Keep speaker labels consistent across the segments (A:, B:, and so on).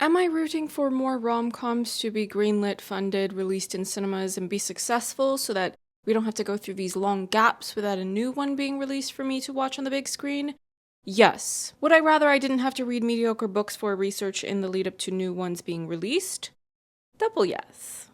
A: Am I rooting for more rom-coms to be greenlit, funded, released in cinemas, and be successful so that we don't have to go through these long gaps without a new one being released for me to watch on the big screen? Yes. Would I rather I didn't have to read mediocre books for research in the lead up to new ones being released? Double yes.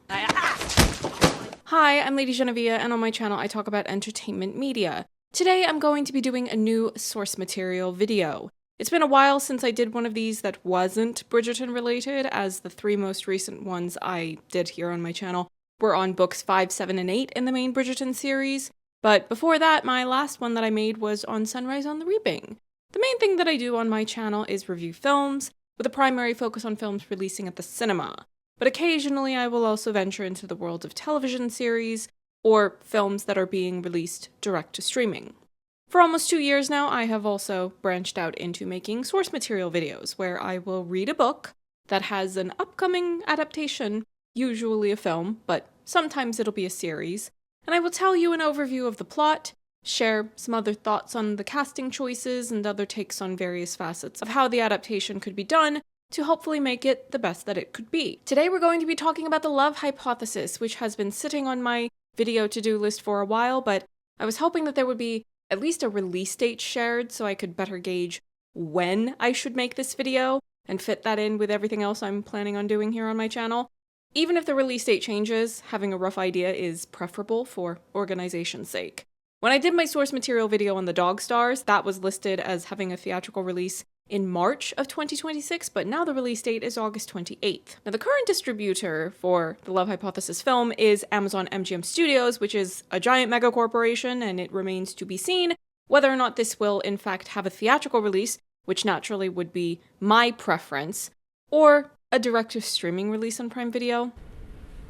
A: Hi, I'm Lady Genevieve, and on my channel I talk about entertainment media. Today I'm going to be doing a new source material video. It's been a while since I did one of these that wasn't Bridgerton related, as the 3 most recent ones I did here on my channel were on books 5, 7, and 8 in the main Bridgerton series. But before that, my last one that I made was on Sunrise on the Reaping. The main thing that I do on my channel is review films, with a primary focus on films releasing at the cinema. But occasionally I will also venture into the world of television series, or films that are being released direct to streaming. For almost 2 years now, I have also branched out into making source material videos, where I will read a book that has an upcoming adaptation, usually a film, but sometimes it'll be a series, and I will tell you an overview of the plot, share some other thoughts on the casting choices and other takes on various facets of how the adaptation could be done to hopefully make it the best that it could be. Today we're going to be talking about the love hypothesis, which has been sitting on my video to-do list for a while, but I was hoping that there would be at least a release date shared so I could better gauge when I should make this video and fit that in with everything else I'm planning on doing here on my channel. Even if the release date changes, having a rough idea is preferable for organization's sake. When I did my source material video on the Dog Stars, that was listed as having a theatrical release in March of 2026, but now the release date is August 28th. Now, the current distributor for the Love Hypothesis film is Amazon MGM Studios, which is a giant mega corporation, and it remains to be seen whether or not this will in fact have a theatrical release, which naturally would be my preference, or a direct-to-streaming release on Prime Video.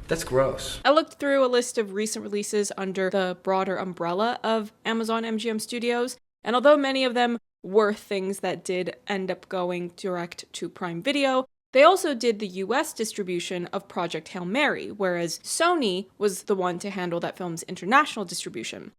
B: That's gross.
A: I looked through a list of recent releases under the broader umbrella of Amazon MGM Studios, and although many of them were things that did end up going direct to Prime Video, they also did the US distribution of Project Hail Mary, whereas Sony was the one to handle that film's international distribution.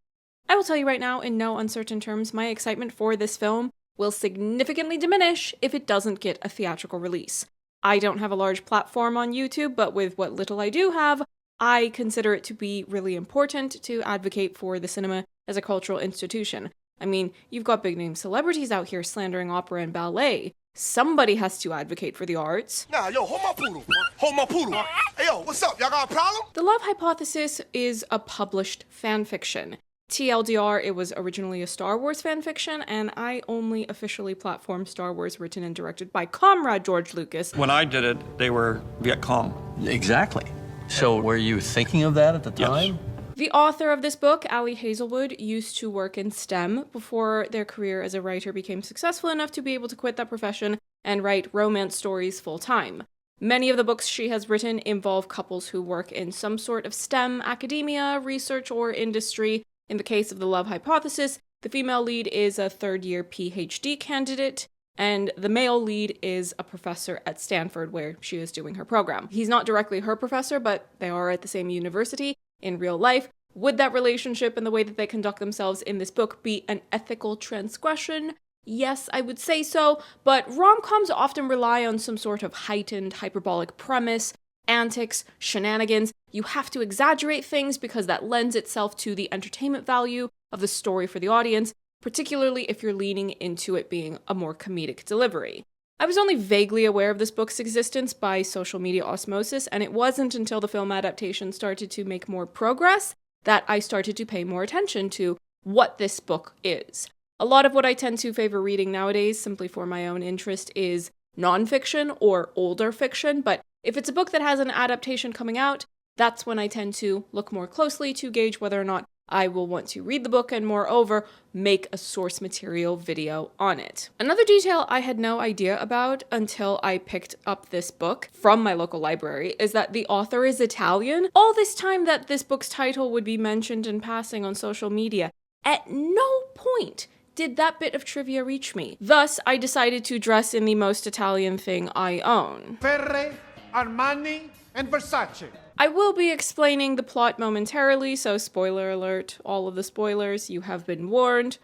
A: I will tell you right now, in no uncertain terms, my excitement for this film will significantly diminish if it doesn't get a theatrical release. I don't have a large platform on YouTube, but with what little I do have, I consider it to be really important to advocate for the cinema as a cultural institution. I mean, you've got big-name celebrities out here slandering opera and ballet. Somebody has to advocate for the arts.
C: Nah, yo, hold my poodle. Hold my poodle. Hey, yo, what's up? Y'all got a problem?
A: The Love Hypothesis is a published fanfiction. TLDR, it was originally a Star Wars fanfiction, and I only officially platformed Star Wars written and directed by Comrade George Lucas.
D: When I did it, they were Viet Cong.
E: Exactly. So were you thinking of that at the time?
D: Yes.
A: The author of this book, Ali Hazelwood, used to work in STEM before their career as a writer became successful enough to be able to quit that profession and write romance stories full-time. Many of the books she has written involve couples who work in some sort of STEM, academia, research, or industry. In the case of the Love Hypothesis, the female lead is a third-year PhD candidate, and the male lead is a professor at Stanford, where she is doing her program. He's not directly her professor, but they are at the same university. In real life, would that relationship and the way that they conduct themselves in this book be an ethical transgression? Yes, I would say so, but rom-coms often rely on some sort of heightened, hyperbolic premise, antics, shenanigans. You have to exaggerate things because that lends itself to the entertainment value of the story for the audience, particularly if you're leaning into it being a more comedic delivery. I was only vaguely aware of this book's existence by social media osmosis, and it wasn't until the film adaptation started to make more progress that I started to pay more attention to what this book is. A lot of what I tend to favor reading nowadays, simply for my own interest, is nonfiction or older fiction, but if it's a book that has an adaptation coming out, that's when I tend to look more closely to gauge whether or not I will want to read the book and, moreover, make a source material video on it. Another detail I had no idea about until I picked up this book from my local library is that the author is Italian. All this time that this book's title would be mentioned in passing on social media, at no point did that bit of trivia reach me. Thus, I decided to dress in the most Italian thing I own.
F: Ferre, Armani, and Versace.
A: I will be explaining the plot momentarily, so spoiler alert, all of the spoilers, you have been warned.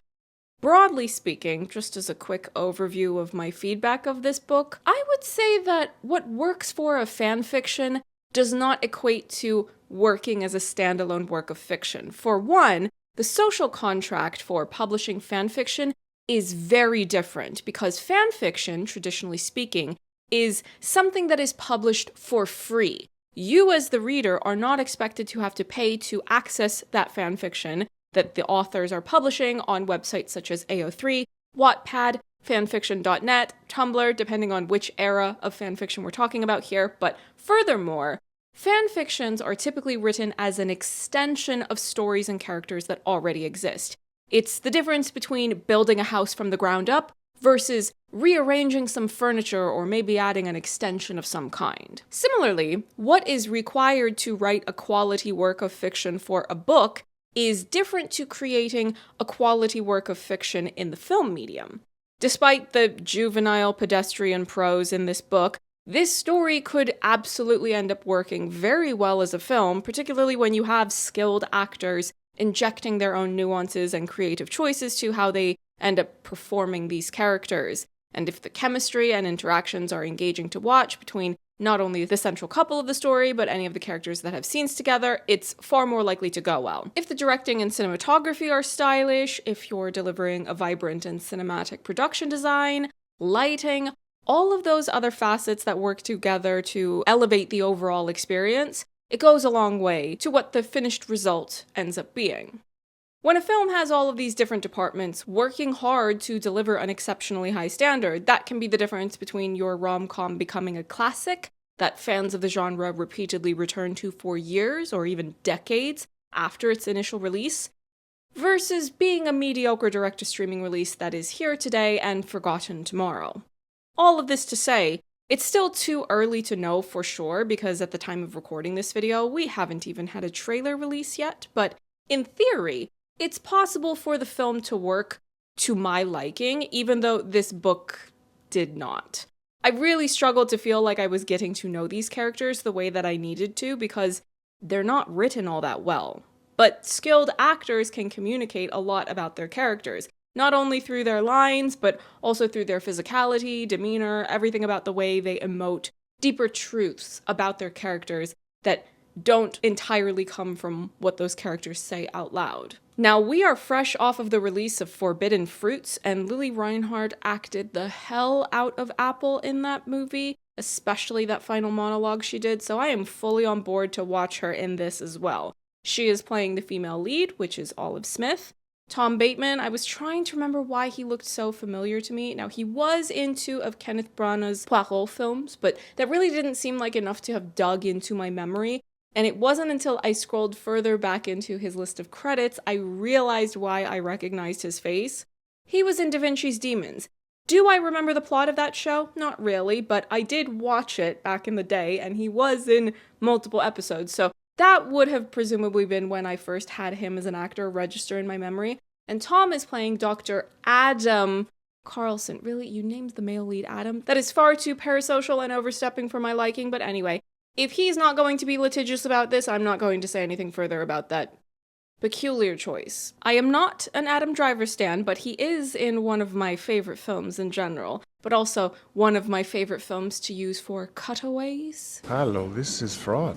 A: Broadly speaking, just as a quick overview of my feedback of this book, I would say that what works for a fanfiction does not equate to working as a standalone work of fiction. For one, the social contract for publishing fanfiction is very different because fanfiction, traditionally speaking, is something that is published for free. You as the reader are not expected to have to pay to access that fanfiction that the authors are publishing on websites such as AO3, Wattpad, fanfiction.net, Tumblr, depending on which era of fanfiction we're talking about here. But furthermore, fanfictions are typically written as an extension of stories and characters that already exist. It's the difference between building a house from the ground up versus rearranging some furniture or maybe adding an extension of some kind. Similarly, what is required to write a quality work of fiction for a book is different to creating a quality work of fiction in the film medium. Despite the juvenile pedestrian prose in this book, this story could absolutely end up working very well as a film, particularly when you have skilled actors injecting their own nuances and creative choices to how they end up performing these characters. And if the chemistry and interactions are engaging to watch between not only the central couple of the story, but any of the characters that have scenes together, it's far more likely to go well. If the directing and cinematography are stylish, if you're delivering a vibrant and cinematic production design, lighting, all of those other facets that work together to elevate the overall experience, it goes a long way to what the finished result ends up being. When a film has all of these different departments working hard to deliver an exceptionally high standard, that can be the difference between your rom-com becoming a classic that fans of the genre repeatedly return to for years or even decades after its initial release, versus being a mediocre direct-to-streaming release that is here today and forgotten tomorrow. All of this to say, it's still too early to know for sure because at the time of recording this video, we haven't even had a trailer release yet, but in theory, it's possible for the film to work to my liking, even though this book did not. I really struggled to feel like I was getting to know these characters the way that I needed to because they're not written all that well. But skilled actors can communicate a lot about their characters, not only through their lines, but also through their physicality, demeanor, everything about the way they emote, deeper truths about their characters that don't entirely come from what those characters say out loud. Now, we are fresh off of the release of Forbidden Fruits, and Lili Reinhart acted the hell out of Apple in that movie, especially that final monologue she did, so I am fully on board to watch her in this as well. She is playing the female lead, which is Olive Smith. Tom Bateman, I was trying to remember why he looked so familiar to me. Now, he was in two of Kenneth Branagh's Poirot films, but that really didn't seem like enough to have dug into my memory. And it wasn't until I scrolled further back into his list of credits I realized why I recognized his face. He was in Da Vinci's Demons. Do I remember the plot of that show? Not really, but I did watch it back in the day, and he was in multiple episodes, so that would have presumably been when I first had him as an actor register in my memory. And Tom is playing Dr. Adam Carlson. Really? You named the male lead Adam? That is far too parasocial and overstepping for my liking, but anyway. If he's not going to be litigious about this, I'm not going to say anything further about that peculiar choice. I am not an Adam Driver stan, but he is in one of my favorite films in general, but also one of my favorite films to use for cutaways.
G: Hello, this is fraud.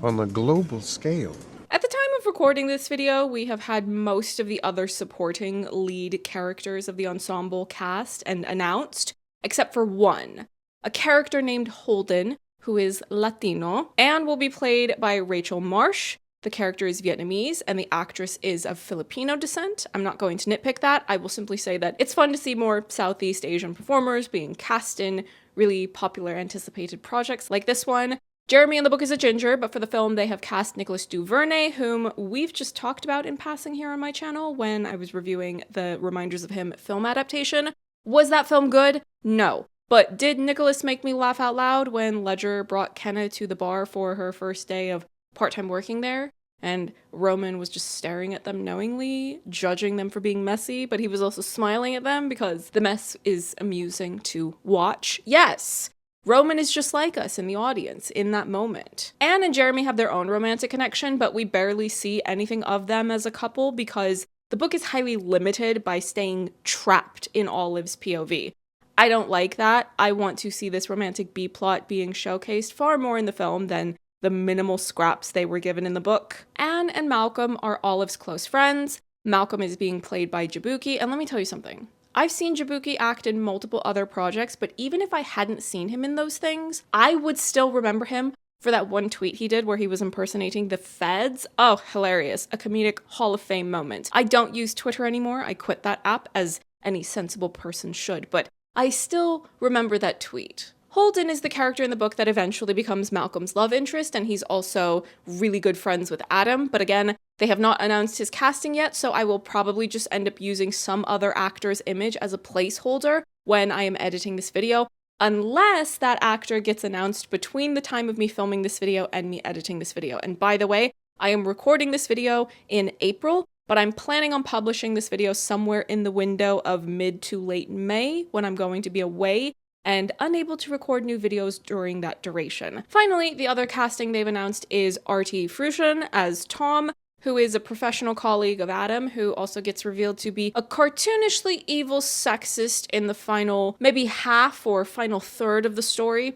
G: On a global scale.
A: At the time of recording this video, we have had most of the other supporting lead characters of the ensemble cast and announced, except for one, a character named Holden, who is Latino, and will be played by Rachel Marsh. The character is Vietnamese, and the actress is of Filipino descent. I'm not going to nitpick that. I will simply say that it's fun to see more Southeast Asian performers being cast in really popular anticipated projects like this one. Jeremy in the book is a ginger, but for the film they have cast Nicolas Duvernay, whom we've just talked about in passing here on my channel when I was reviewing the Reminders of Him film adaptation. Was that film good? No. But did Nicholas make me laugh out loud when Ledger brought Kenna to the bar for her first day of part-time working there? And Roman was just staring at them knowingly, judging them for being messy, but he was also smiling at them because the mess is amusing to watch. Yes! Roman is just like us in the audience in that moment. Anne and Jeremy have their own romantic connection, but we barely see anything of them as a couple because The book is highly limited by staying trapped in Olive's POV. I don't like that. I want to see this romantic B-plot being showcased far more in the film than the minimal scraps they were given in the book. Anne and Malcolm are Olive's close friends. Malcolm is being played by Jaboukie, and let me tell you something. I've seen Jaboukie act in multiple other projects, but even if I hadn't seen him in those things, I would still remember him for that one tweet he did where he was impersonating the feds. Oh, hilarious. A comedic Hall of Fame moment. I don't use Twitter anymore. I quit that app, as any sensible person should, but I still remember that tweet. Holden is the character in the book that eventually becomes Malcolm's love interest, and he's also really good friends with Adam, but again, they have not announced his casting yet, so I will probably just end up using some other actor's image as a placeholder when I am editing this video, unless that actor gets announced between the time of me filming this video and me editing this video. And by the way, I am recording this video in April, but I'm planning on publishing this video somewhere in the window of mid to late May when I'm going to be away and unable to record new videos during that duration. Finally, the other casting they've announced is Artie Fruition as Tom, who is a professional colleague of Adam, who also gets revealed to be a cartoonishly evil sexist in the final, maybe half or final third of the story.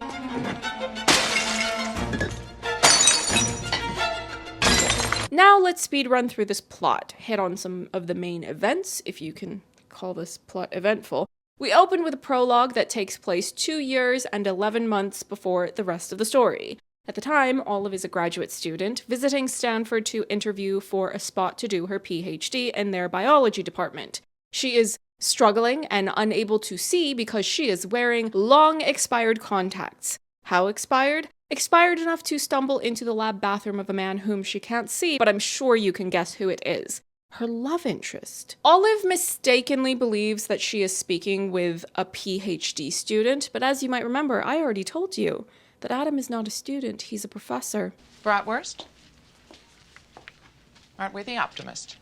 A: Now let's speed run through this plot, hit on some of the main events, if you can call this plot eventful. We open with a prologue that takes place 2 years and 11 months before the rest of the story. At the time, Olive is a graduate student visiting Stanford to interview for a spot to do her PhD in their biology department. She is struggling and unable to see because she is wearing long expired contacts. How expired? Expired enough to stumble into the lab bathroom of a man whom she can't see, but I'm sure you can guess who it is. Her love interest. Olive mistakenly believes that she is speaking with a PhD student, but as you might remember, I already told you that Adam is not a student, he's a professor.
H: Bratwurst? Aren't we the optimist?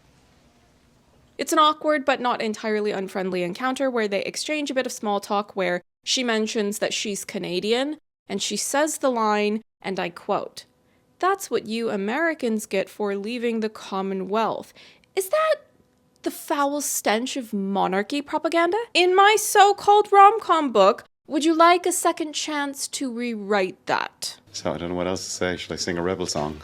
A: It's an awkward but not entirely unfriendly encounter where they exchange a bit of small talk where she mentions that she's Canadian, and she says the line, and I quote, "That's what you Americans get for leaving the Commonwealth." Is that the foul stench of monarchy propaganda? In my so-called rom-com book, would you like a second chance to rewrite that?
I: So I don't know what else to say. Should I sing a rebel song?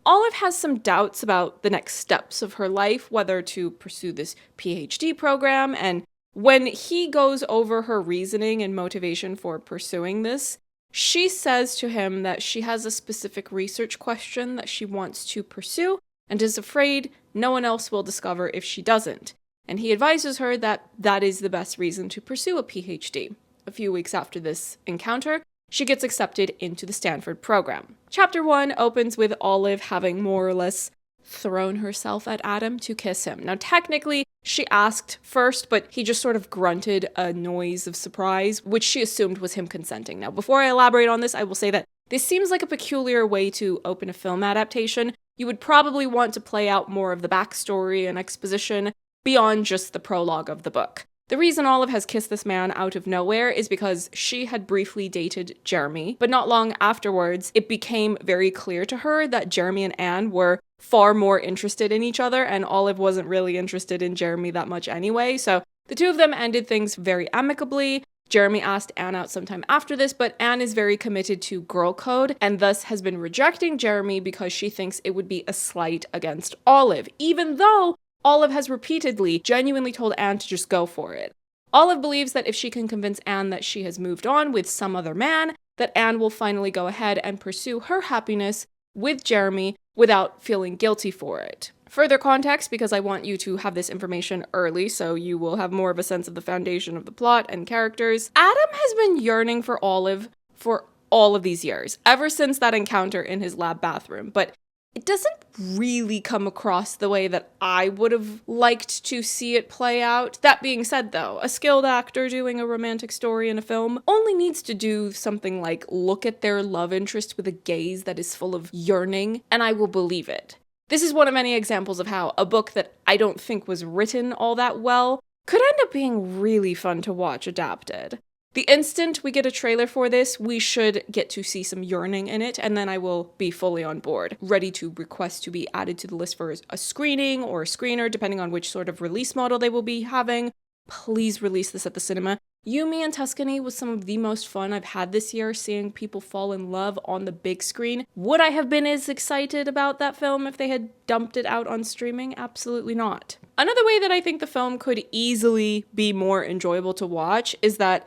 A: Olive has some doubts about the next steps of her life, whether to pursue this PhD program, and when he goes over her reasoning and motivation for pursuing this, she says to him that she has a specific research question that she wants to pursue and is afraid no one else will discover if she doesn't. And he advises her that that is the best reason to pursue a PhD. A few weeks after this encounter, she gets accepted into the Stanford program. Chapter 1 opens with Olive having more or less thrown herself at Adam to kiss him. Now, technically, she asked first, but he just sort of grunted a noise of surprise, which she assumed was him consenting. Now, before I elaborate on this, I will say that this seems like a peculiar way to open a film adaptation. You would probably want to play out more of the backstory and exposition beyond just the prologue of the book. The reason Olive has kissed this man out of nowhere is because she had briefly dated Jeremy, but not long afterwards, it became very clear to her that Jeremy and Anne were far more interested in each other, and Olive wasn't really interested in Jeremy that much anyway, so the two of them ended things very amicably. Jeremy asked Anne out sometime after this, but Anne is very committed to girl code, and thus has been rejecting Jeremy because she thinks it would be a slight against Olive, even though Olive has repeatedly genuinely told Anne to just go for it. Olive believes that if she can convince Anne that she has moved on with some other man, that Anne will finally go ahead and pursue her happiness with Jeremy without feeling guilty for it. Further context, because I want you to have this information early so you will have more of a sense of the foundation of the plot and characters. Adam has been yearning for Olive for all of these years, ever since that encounter in his lab bathroom, but it doesn't really come across the way that I would have liked to see it play out. That being said, though, a skilled actor doing a romantic story in a film only needs to do something like look at their love interest with a gaze that is full of yearning, and I will believe it. This is one of many examples of how a book that I don't think was written all that well could end up being really fun to watch adapted. The instant we get a trailer for this, we should get to see some yearning in it, and then I will be fully on board, ready to request to be added to the list for a screening or a screener, depending on which sort of release model they will be having. Please release this at the cinema. You, Me, and Tuscany was some of the most fun I've had this year, seeing people fall in love on the big screen. Would I have been as excited about that film if they had dumped it out on streaming? Absolutely not. Another way that I think the film could easily be more enjoyable to watch is that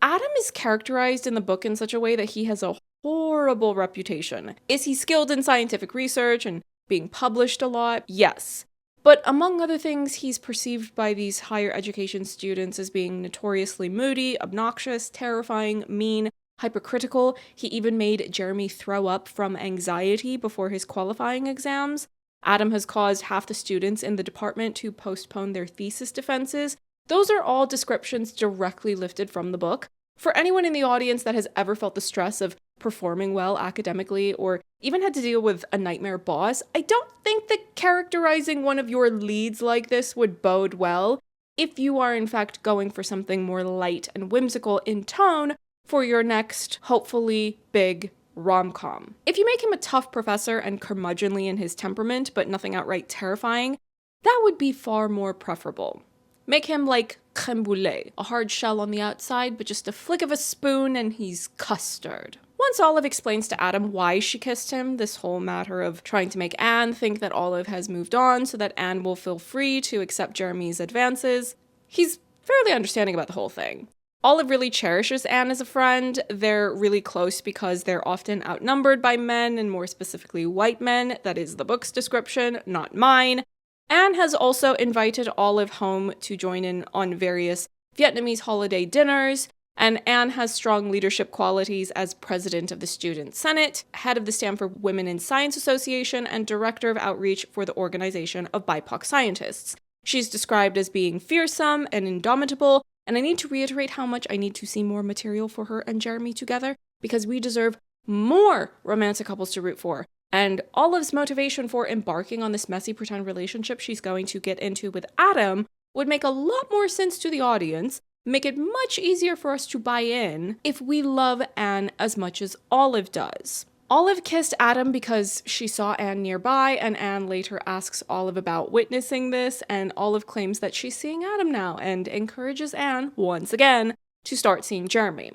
A: Adam is characterized in the book in such a way that he has a horrible reputation. Is he skilled in scientific research and being published a lot? Yes. But among other things, he's perceived by these higher education students as being notoriously moody, obnoxious, terrifying, mean, hypercritical. He even made Jeremy throw up from anxiety before his qualifying exams. Adam has caused half the students in the department to postpone their thesis defenses. Those are all descriptions directly lifted from the book. For anyone in the audience that has ever felt the stress of performing well academically or even had to deal with a nightmare boss, I don't think that characterizing one of your leads like this would bode well if you are in fact going for something more light and whimsical in tone for your next, hopefully big rom-com. If you make him a tough professor and curmudgeonly in his temperament, but nothing outright terrifying, that would be far more preferable. Make him like crème brûlée, a hard shell on the outside, but just a flick of a spoon and he's custard. Once Olive explains to Adam why she kissed him, this whole matter of trying to make Anne think that Olive has moved on so that Anne will feel free to accept Jeremy's advances, he's fairly understanding about the whole thing. Olive really cherishes Anne as a friend. They're really close because they're often outnumbered by men, and more specifically white men. That is the book's description, not mine. Anne has also invited Olive home to join in on various Vietnamese holiday dinners, and Anne has strong leadership qualities as president of the Student Senate, head of the Stanford Women in Science Association, and director of outreach for the Organization of BIPOC Scientists. She's described as being fearsome and indomitable, and I need to reiterate how much I need to see more material for her and Jeremy together, because we deserve more romantic couples to root for. And Olive's motivation for embarking on this messy pretend relationship she's going to get into with Adam would make a lot more sense to the audience, make it much easier for us to buy in if we love Anne as much as Olive does. Olive kissed Adam because she saw Anne nearby, and Anne later asks Olive about witnessing this, and Olive claims that she's seeing Adam now and encourages Anne, once again, to start seeing Jeremy.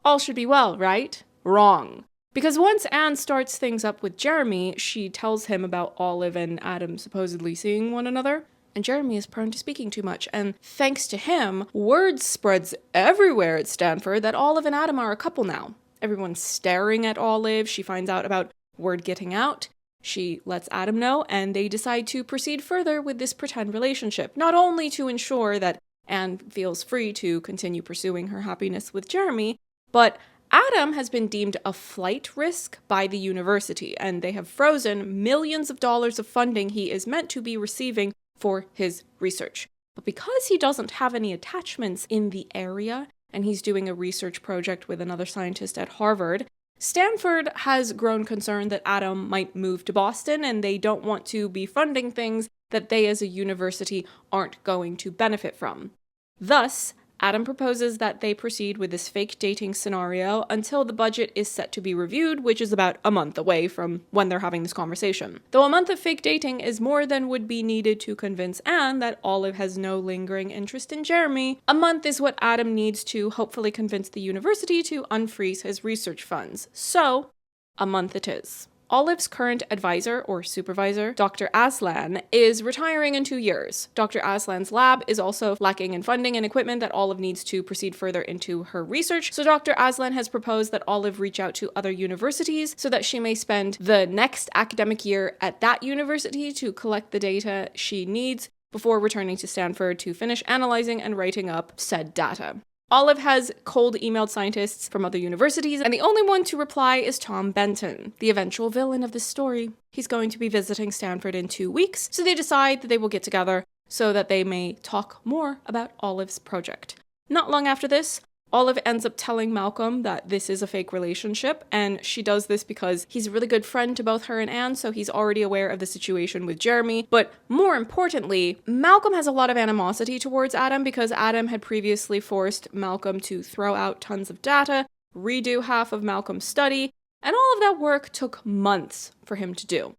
A: All should be well, right? Wrong. Because once Anne starts things up with Jeremy, she tells him about Olive and Adam supposedly seeing one another, and Jeremy is prone to speaking too much, and thanks to him, word spreads everywhere at Stanford that Olive and Adam are a couple now. Everyone's staring at Olive. She finds out about word getting out. She lets Adam know, and they decide to proceed further with this pretend relationship, not only to ensure that Anne feels free to continue pursuing her happiness with Jeremy, but Adam has been deemed a flight risk by the university, and they have frozen millions of dollars of funding he is meant to be receiving for his research. But because he doesn't have any attachments in the area, and he's doing a research project with another scientist at Harvard, Stanford has grown concerned that Adam might move to Boston, and they don't want to be funding things that they as a university aren't going to benefit from. Thus, Adam proposes that they proceed with this fake dating scenario until the budget is set to be reviewed, which is about a month away from when they're having this conversation. Though a month of fake dating is more than would be needed to convince Anne that Olive has no lingering interest in Jeremy, a month is what Adam needs to hopefully convince the university to unfreeze his research funds. So, a month it is. Olive's current advisor, or supervisor, Dr. Aslan, is retiring in 2 years. Dr. Aslan's lab is also lacking in funding and equipment that Olive needs to proceed further into her research, so Dr. Aslan has proposed that Olive reach out to other universities so that she may spend the next academic year at that university to collect the data she needs before returning to Stanford to finish analyzing and writing up said data. Olive has cold emailed scientists from other universities, and the only one to reply is Tom Benton, the eventual villain of this story. He's going to be visiting Stanford in 2 weeks, so they decide that they will get together so that they may talk more about Olive's project. Not long after this, Olive ends up telling Malcolm that this is a fake relationship, and she does this because he's a really good friend to both her and Anne, so he's already aware of the situation with Jeremy. But more importantly, Malcolm has a lot of animosity towards Adam because Adam had previously forced Malcolm to throw out tons of data, redo half of Malcolm's study, and all of that work took months for him to do.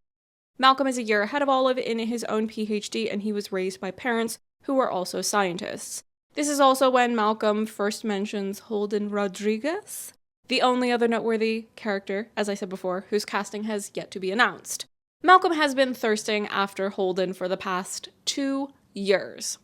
A: Malcolm is a year ahead of Olive in his own PhD, and he was raised by parents who were also scientists. This is also when Malcolm first mentions Holden Rodriguez, the only other noteworthy character, as I said before, whose casting has yet to be announced. Malcolm has been thirsting after Holden for the past 2 years.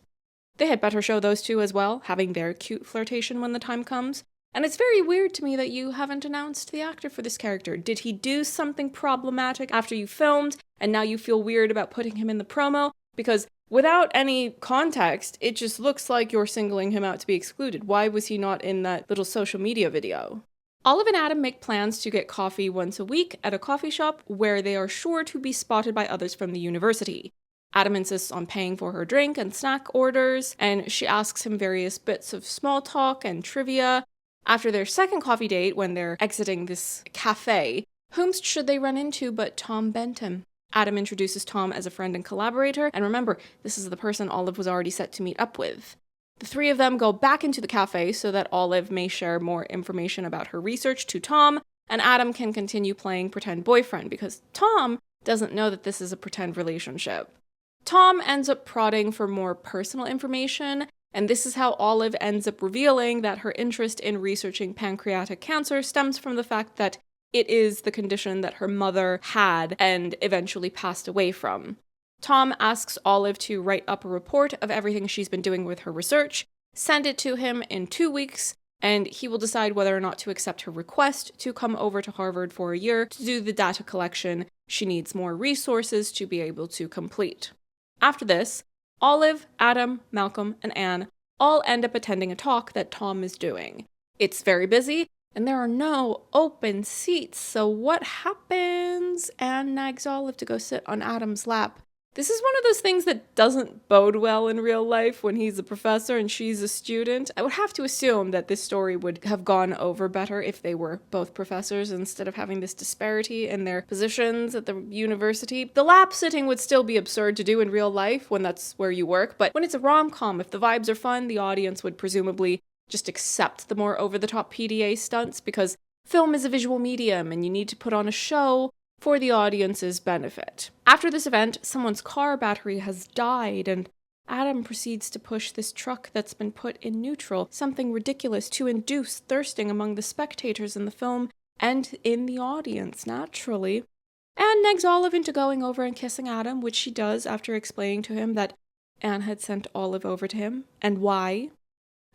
A: They had better show those two as well, having their cute flirtation when the time comes. And it's very weird to me that you haven't announced the actor for this character. Did he do something problematic after you filmed, and now you feel weird about putting him in the promo? Because without any context, it just looks like you're singling him out to be excluded. Why was he not in that little social media video? Olive and Adam make plans to get coffee once a week at a coffee shop where they are sure to be spotted by others from the university. Adam insists on paying for her drink and snack orders, and she asks him various bits of small talk and trivia. After their second coffee date, when they're exiting this cafe, whom should they run into but Tom Bentham? Adam introduces Tom as a friend and collaborator, and remember, this is the person Olive was already set to meet up with. The three of them go back into the cafe so that Olive may share more information about her research to Tom, and Adam can continue playing pretend boyfriend because Tom doesn't know that this is a pretend relationship. Tom ends up prodding for more personal information, and this is how Olive ends up revealing that her interest in researching pancreatic cancer stems from the fact that it is the condition that her mother had and eventually passed away from. Tom asks Olive to write up a report of everything she's been doing with her research, send it to him in 2 weeks, and he will decide whether or not to accept her request to come over to Harvard for a year to do the data collection she needs more resources to be able to complete. After this, Olive, Adam, Malcolm, and Anne all end up attending a talk that Tom is doing. It's very busy, and there are no open seats, so what happens? Anne nags Olive to go sit on Adam's lap. This is one of those things that doesn't bode well in real life when he's a professor and she's a student. I would have to assume that this story would have gone over better if they were both professors instead of having this disparity in their positions at the university. The lap sitting would still be absurd to do in real life when that's where you work, but when it's a rom-com, if the vibes are fun, the audience would presumably just accept the more over-the-top PDA stunts because film is a visual medium and you need to put on a show for the audience's benefit. After this event, someone's car battery has died, and Adam proceeds to push this truck that's been put in neutral, something ridiculous to induce thirsting among the spectators in the film and in the audience, naturally. Anne negs Olive into going over and kissing Adam, which she does after explaining to him that Anne had sent Olive over to him, and why.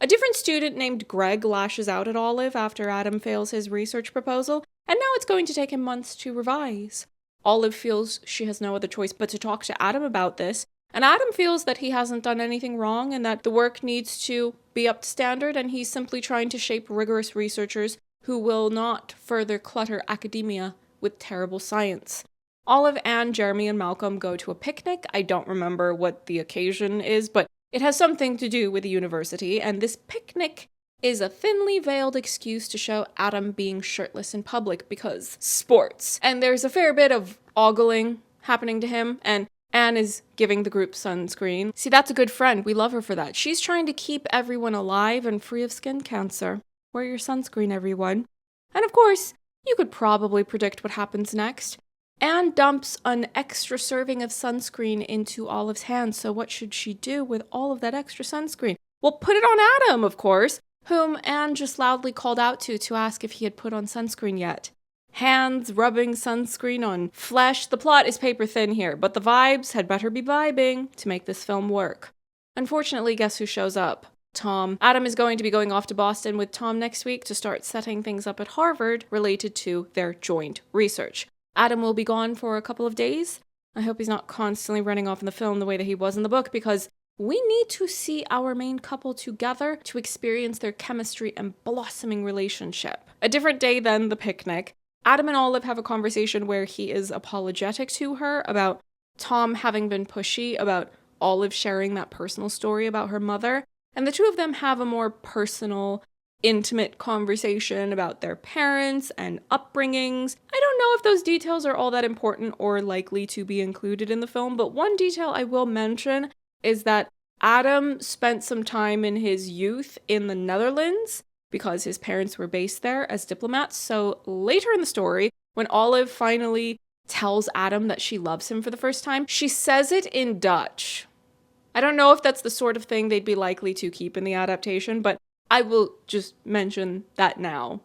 A: A different student named Greg lashes out at Olive after Adam fails his research proposal, and now it's going to take him months to revise. Olive feels she has no other choice but to talk to Adam about this, and Adam feels that he hasn't done anything wrong and that the work needs to be up to standard, and he's simply trying to shape rigorous researchers who will not further clutter academia with terrible science. Olive, Anne, Jeremy, and Malcolm go to a picnic. I don't remember what the occasion is, but it has something to do with the university, and this picnic is a thinly veiled excuse to show Adam being shirtless in public because sports. And there's a fair bit of ogling happening to him, and Anne is giving the group sunscreen. See, that's a good friend. We love her for that. She's trying to keep everyone alive and free of skin cancer. Wear your sunscreen, everyone. And of course, you could probably predict what happens next. Anne dumps an extra serving of sunscreen into Olive's hands, so what should she do with all of that extra sunscreen? Well, put it on Adam, of course, whom Anne just loudly called out to ask if he had put on sunscreen yet. Hands rubbing sunscreen on flesh. The plot is paper thin here, but the vibes had better be vibing to make this film work. Unfortunately, guess who shows up? Tom. Adam is going to be going off to Boston with Tom next week to start setting things up at Harvard related to their joint research. Adam will be gone for a couple of days. I hope he's not constantly running off in the film the way that he was in the book, because we need to see our main couple together to experience their chemistry and blossoming relationship. A different day than the picnic, Adam and Olive have a conversation where he is apologetic to her about Tom having been pushy, about Olive sharing that personal story about her mother, and the two of them have a more personal intimate conversation about their parents and upbringings. I don't know if those details are all that important or likely to be included in the film, but one detail I will mention is that Adam spent some time in his youth in the Netherlands because his parents were based there as diplomats. So later in the story, when Olive finally tells Adam that she loves him for the first time, she says it in Dutch. I don't know if that's the sort of thing they'd be likely to keep in the adaptation, but I will just mention that now,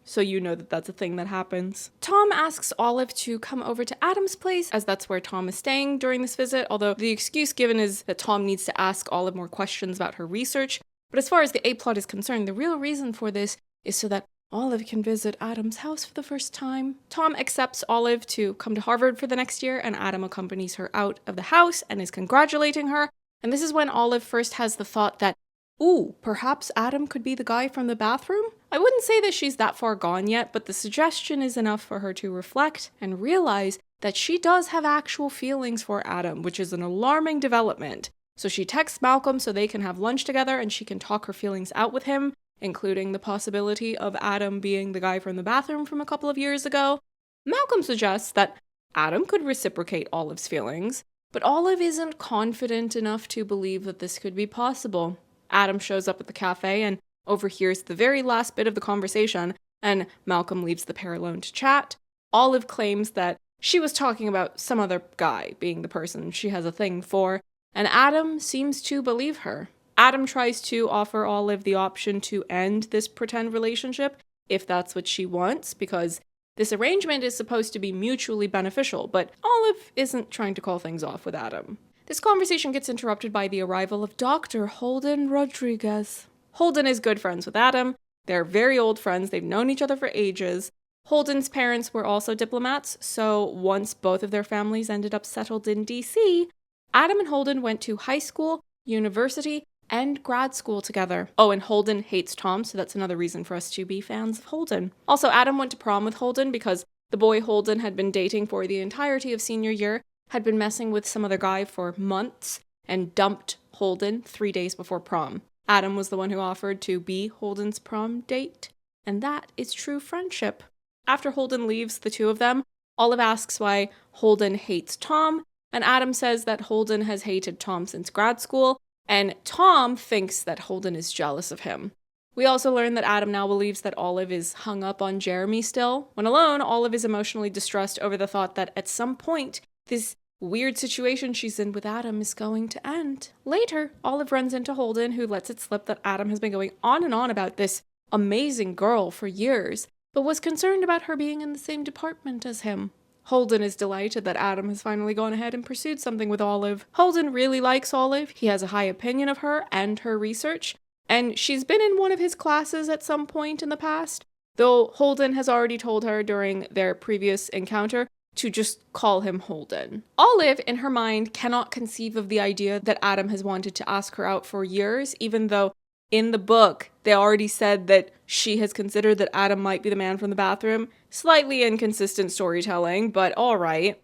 A: so you know that that's a thing that happens. Tom asks Olive to come over to Adam's place, as that's where Tom is staying during this visit, although the excuse given is that Tom needs to ask Olive more questions about her research. But as far as the A-plot is concerned, the real reason for this is so that Olive can visit Adam's house for the first time. Tom accepts Olive to come to Harvard for the next year, and Adam accompanies her out of the house and is congratulating her. And this is when Olive first has the thought that, ooh, perhaps Adam could be the guy from the bathroom? I wouldn't say that she's that far gone yet, but the suggestion is enough for her to reflect and realize that she does have actual feelings for Adam, which is an alarming development. So she texts Malcolm so they can have lunch together and she can talk her feelings out with him, including the possibility of Adam being the guy from the bathroom from a couple of years ago. Malcolm suggests that Adam could reciprocate Olive's feelings, but Olive isn't confident enough to believe that this could be possible. Adam shows up at the cafe and overhears the very last bit of the conversation, and Malcolm leaves the pair alone to chat. Olive claims that she was talking about some other guy being the person she has a thing for, and Adam seems to believe her. Adam tries to offer Olive the option to end this pretend relationship if that's what she wants, because this arrangement is supposed to be mutually beneficial, but Olive isn't trying to call things off with Adam. This conversation gets interrupted by the arrival of Dr. Holden Rodriguez. Holden is good friends with Adam. They're very old friends. They've known each other for ages. Holden's parents were also diplomats, so once both of their families ended up settled in DC, Adam and Holden went to high school, university, and grad school together. Oh, and Holden hates Tom, so that's another reason for us to be fans of Holden. Also, Adam went to prom with Holden because the boy Holden had been dating for the entirety of senior year had been messing with some other guy for months and dumped Holden 3 days before prom. Adam was the one who offered to be Holden's prom date, and that is true friendship. After Holden leaves the two of them, Olive asks why Holden hates Tom, and Adam says that Holden has hated Tom since grad school, and Tom thinks that Holden is jealous of him. We also learn that Adam now believes that Olive is hung up on Jeremy still. When alone, Olive is emotionally distressed over the thought that at some point, this weird situation she's in with Adam is going to end. Later, Olive runs into Holden, who lets it slip that Adam has been going on and on about this amazing girl for years, but was concerned about her being in the same department as him. Holden is delighted that Adam has finally gone ahead and pursued something with Olive. Holden really likes Olive. He has a high opinion of her and her research, and she's been in one of his classes at some point in the past, though Holden has already told her during their previous encounter to just call him Holden. Olive, in her mind, cannot conceive of the idea that Adam has wanted to ask her out for years, even though in the book, they already said that she has considered that Adam might be the man from the bathroom. Slightly inconsistent storytelling, but alright.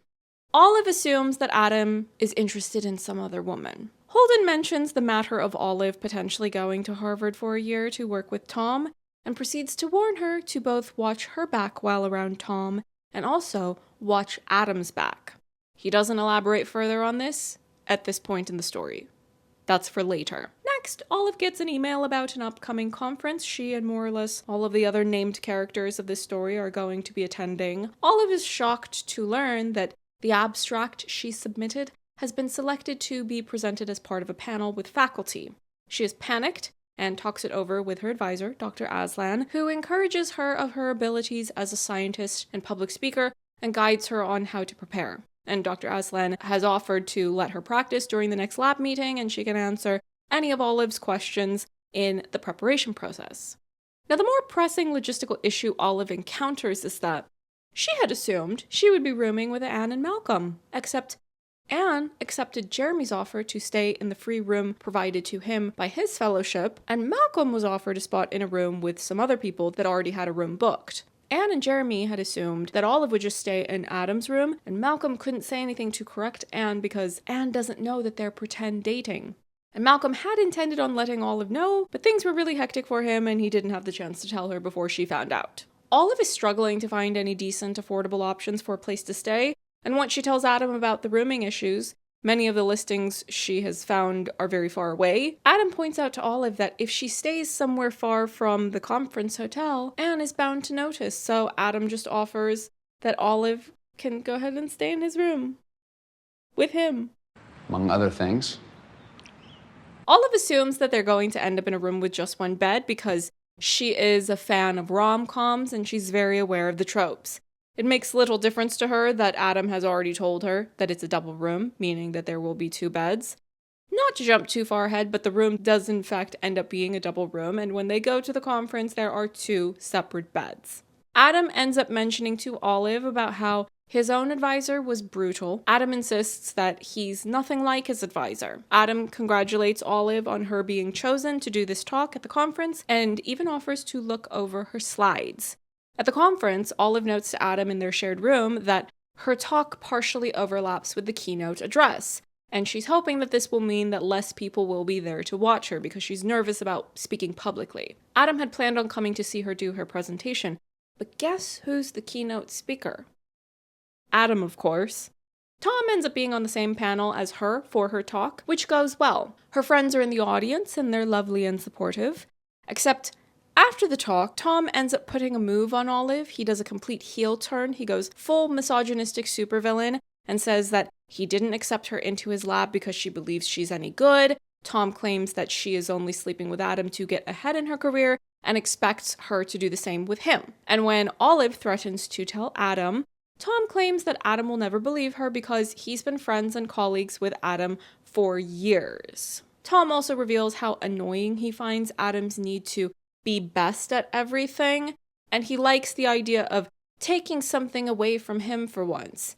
A: Olive assumes that Adam is interested in some other woman. Holden mentions the matter of Olive potentially going to Harvard for a year to work with Tom, and proceeds to warn her to both watch her back while around Tom, and also watch Adam's back. He doesn't elaborate further on this at this point in the story. That's for later. Next, Olive gets an email about an upcoming conference she and more or less all of the other named characters of this story are going to be attending. Olive is shocked to learn that the abstract she submitted has been selected to be presented as part of a panel with faculty. She is panicked and talks it over with her advisor, Dr. Aslan, who encourages her of her abilities as a scientist and public speaker and guides her on how to prepare. And Dr. Aslan has offered to let her practice during the next lab meeting, and she can answer any of Olive's questions in the preparation process. Now, the more pressing logistical issue Olive encounters is that she had assumed she would be rooming with Anne and Malcolm, except Anne accepted Jeremy's offer to stay in the free room provided to him by his fellowship, and Malcolm was offered a spot in a room with some other people that already had a room booked. Anne and Jeremy had assumed that Olive would just stay in Adam's room, and Malcolm couldn't say anything to correct Anne because Anne doesn't know that they're pretend dating. And Malcolm had intended on letting Olive know, but things were really hectic for him and he didn't have the chance to tell her before she found out. Olive is struggling to find any decent, affordable options for a place to stay, and once she tells Adam about the rooming issues, many of the listings she has found are very far away. Adam points out to Olive that if she stays somewhere far from the conference hotel, Anne is bound to notice, so Adam just offers that Olive can go ahead and stay in his room with him.
J: Among other things.
A: Olive assumes that they're going to end up in a room with just one bed because she is a fan of rom-coms and she's very aware of the tropes. It makes little difference to her that Adam has already told her that it's a double room, meaning that there will be 2 beds. Not to jump too far ahead, but the room does in fact end up being a double room, and when they go to the conference, there are 2 separate beds. Adam ends up mentioning to Olive about how his own advisor was brutal. Adam insists that he's nothing like his advisor. Adam congratulates Olive on her being chosen to do this talk at the conference and even offers to look over her slides. At the conference, Olive notes to Adam in their shared room that her talk partially overlaps with the keynote address, and she's hoping that this will mean that less people will be there to watch her because she's nervous about speaking publicly. Adam had planned on coming to see her do her presentation, but guess who's the keynote speaker? Adam, of course. Tom ends up being on the same panel as her for her talk, which goes well. Her friends are in the audience and they're lovely and supportive. Except after the talk, Tom ends up putting a move on Olive. He does a complete heel turn. He goes full misogynistic supervillain and says that he didn't accept her into his lab because she believes she's any good. Tom claims that she is only sleeping with Adam to get ahead in her career and expects her to do the same with him. And when Olive threatens to tell Adam, Tom claims that Adam will never believe her because he's been friends and colleagues with Adam for years. Tom also reveals how annoying he finds Adam's need to be best at everything, and he likes the idea of taking something away from him for once.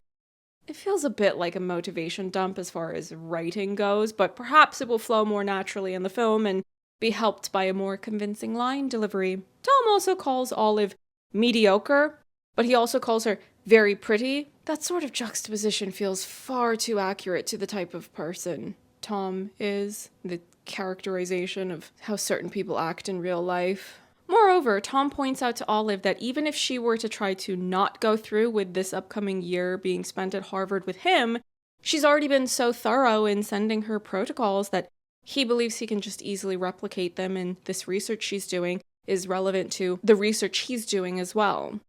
A: It feels a bit like a motivation dump as far as writing goes, but perhaps it will flow more naturally in the film and be helped by a more convincing line delivery. Tom also calls Olive mediocre, but he also calls her very pretty. That sort of juxtaposition feels far too accurate to the type of person Tom is, the characterization of how certain people act in real life. Moreover, Tom points out to Olive that even if she were to try to not go through with this upcoming year being spent at Harvard with him, she's already been so thorough in sending her protocols that he believes he can just easily replicate them, and this research she's doing is relevant to the research he's doing as well.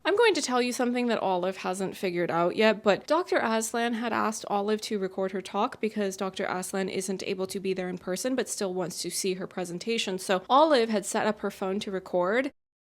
A: I'm going to tell you something that Olive hasn't figured out yet, but Dr. Aslan had asked Olive to record her talk because Dr. Aslan isn't able to be there in person but still wants to see her presentation. So Olive had set up her phone to record,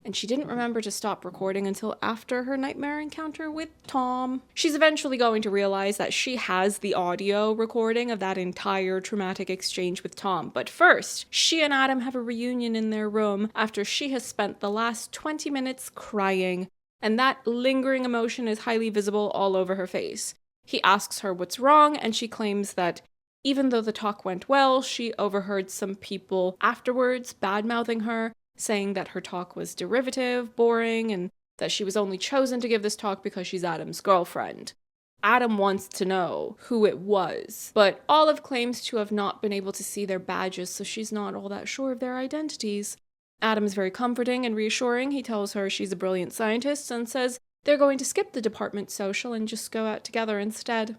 A: and she didn't remember to stop recording until after her nightmare encounter with Tom. She's eventually going to realize that she has the audio recording of that entire traumatic exchange with Tom. But first, she and Adam have a reunion in their room after she has spent the last 20 minutes crying. And that lingering emotion is highly visible all over her face. He asks her what's wrong, and she claims that even though the talk went well, she overheard some people afterwards bad-mouthing her, saying that her talk was derivative, boring, and that she was only chosen to give this talk because she's Adam's girlfriend. Adam wants to know who it was, but Olive claims to have not been able to see their badges, so she's not all that sure of their identities. Adam is very comforting and reassuring. He tells her she's a brilliant scientist and says they're going to skip the department social and just go out together instead.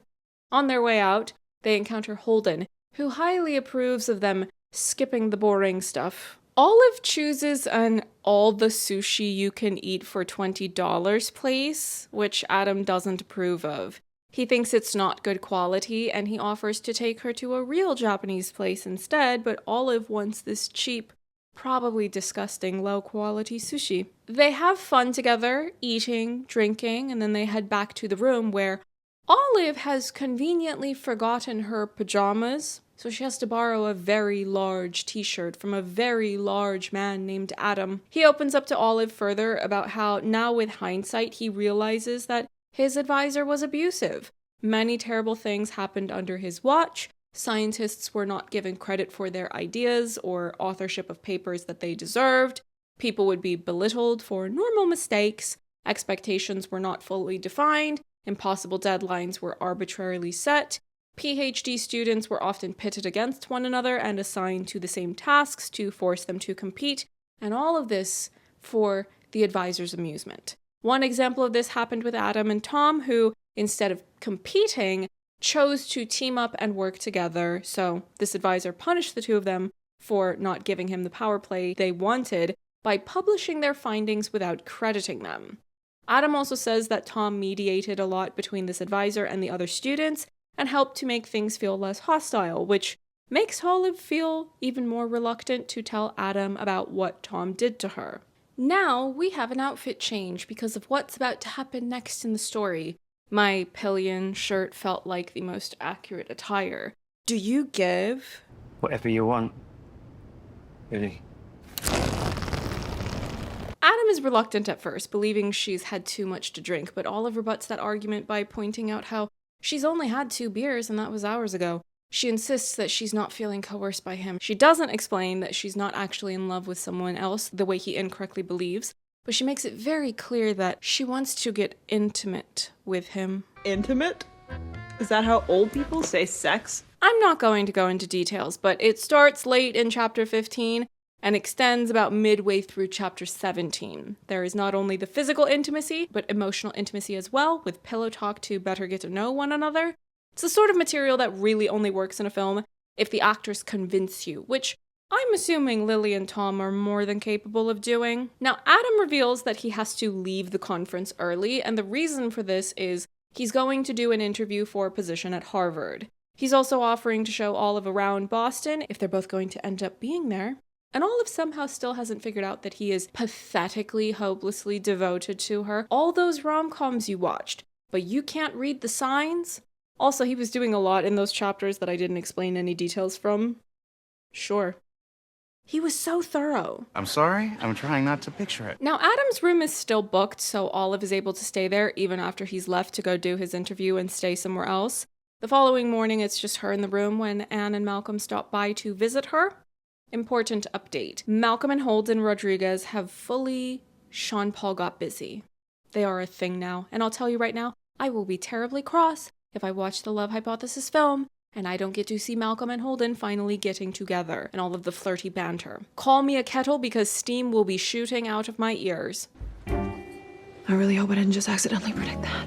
A: On their way out, they encounter Holden, who highly approves of them skipping the boring stuff. Olive chooses an all the sushi you can eat for $20 place, which Adam doesn't approve of. He thinks it's not good quality, and he offers to take her to a real Japanese place instead, but Olive wants this cheap, probably disgusting low-quality sushi. They have fun together, eating, drinking, and then they head back to the room where Olive has conveniently forgotten her pajamas, so she has to borrow a very large t-shirt from a very large man named Adam. He opens up to Olive further about how now with hindsight he realizes that his advisor was abusive. Many terrible things happened under his watch. Scientists were not given credit for their ideas or authorship of papers that they deserved. People would be belittled for normal mistakes. Expectations were not fully defined. Impossible deadlines were arbitrarily set. PhD students were often pitted against one another and assigned to the same tasks to force them to compete, and all of this for the advisor's amusement. One example of this happened with Adam and Tom, who, instead of competing, chose to team up and work together, so this advisor punished the two of them for not giving him the power play they wanted by publishing their findings without crediting them. Adam also says that Tom mediated a lot between this advisor and the other students and helped to make things feel less hostile, which makes Olive feel even more reluctant to tell Adam about what Tom did to her. Now we have an outfit change because of what's about to happen next in the story. My pillion shirt felt like the most accurate attire. Do you give?
B: Whatever you want. Really.
A: Adam is reluctant at first, believing she's had too much to drink, but Olive rebuts that argument by pointing out how she's only had 2 beers and that was hours ago. She insists that she's not feeling coerced by him. She doesn't explain that she's not actually in love with someone else the way he incorrectly believes, but she makes it very clear that she wants to get intimate with him.
K: Intimate? Is that how old people say sex?
A: I'm not going to go into details, but it starts late in chapter 15 and extends about midway through chapter 17. There is not only the physical intimacy, but emotional intimacy as well, with pillow talk to better get to know one another. It's the sort of material that really only works in a film if the actors convince you, which I'm assuming Lily and Tom are more than capable of doing. Now, Adam reveals that he has to leave the conference early, and the reason for this is he's going to do an interview for a position at Harvard. He's also offering to show Olive around Boston if they're both going to end up being there. And Olive somehow still hasn't figured out that he is pathetically, hopelessly devoted to her. All those rom-coms you watched, but you can't read the signs? Also, he was doing a lot in those chapters that I didn't explain any details from. Sure. He was so thorough.
J: I'm sorry, I'm trying not to picture it.
A: Now, Adam's room is still booked, so Olive is able to stay there even after he's left to go do his interview and stay somewhere else. The following morning, it's just her in the room when Anne and Malcolm stop by to visit her. Important update. Malcolm and Holden Rodriguez have fully Sean Paul got busy. They are a thing now, and I'll tell you right now, I will be terribly cross if I watch the Love Hypothesis film and I don't get to see Malcolm and Holden finally getting together and all of the flirty banter. Call me a kettle because steam will be shooting out of my ears.
K: I really hope I didn't just accidentally predict that.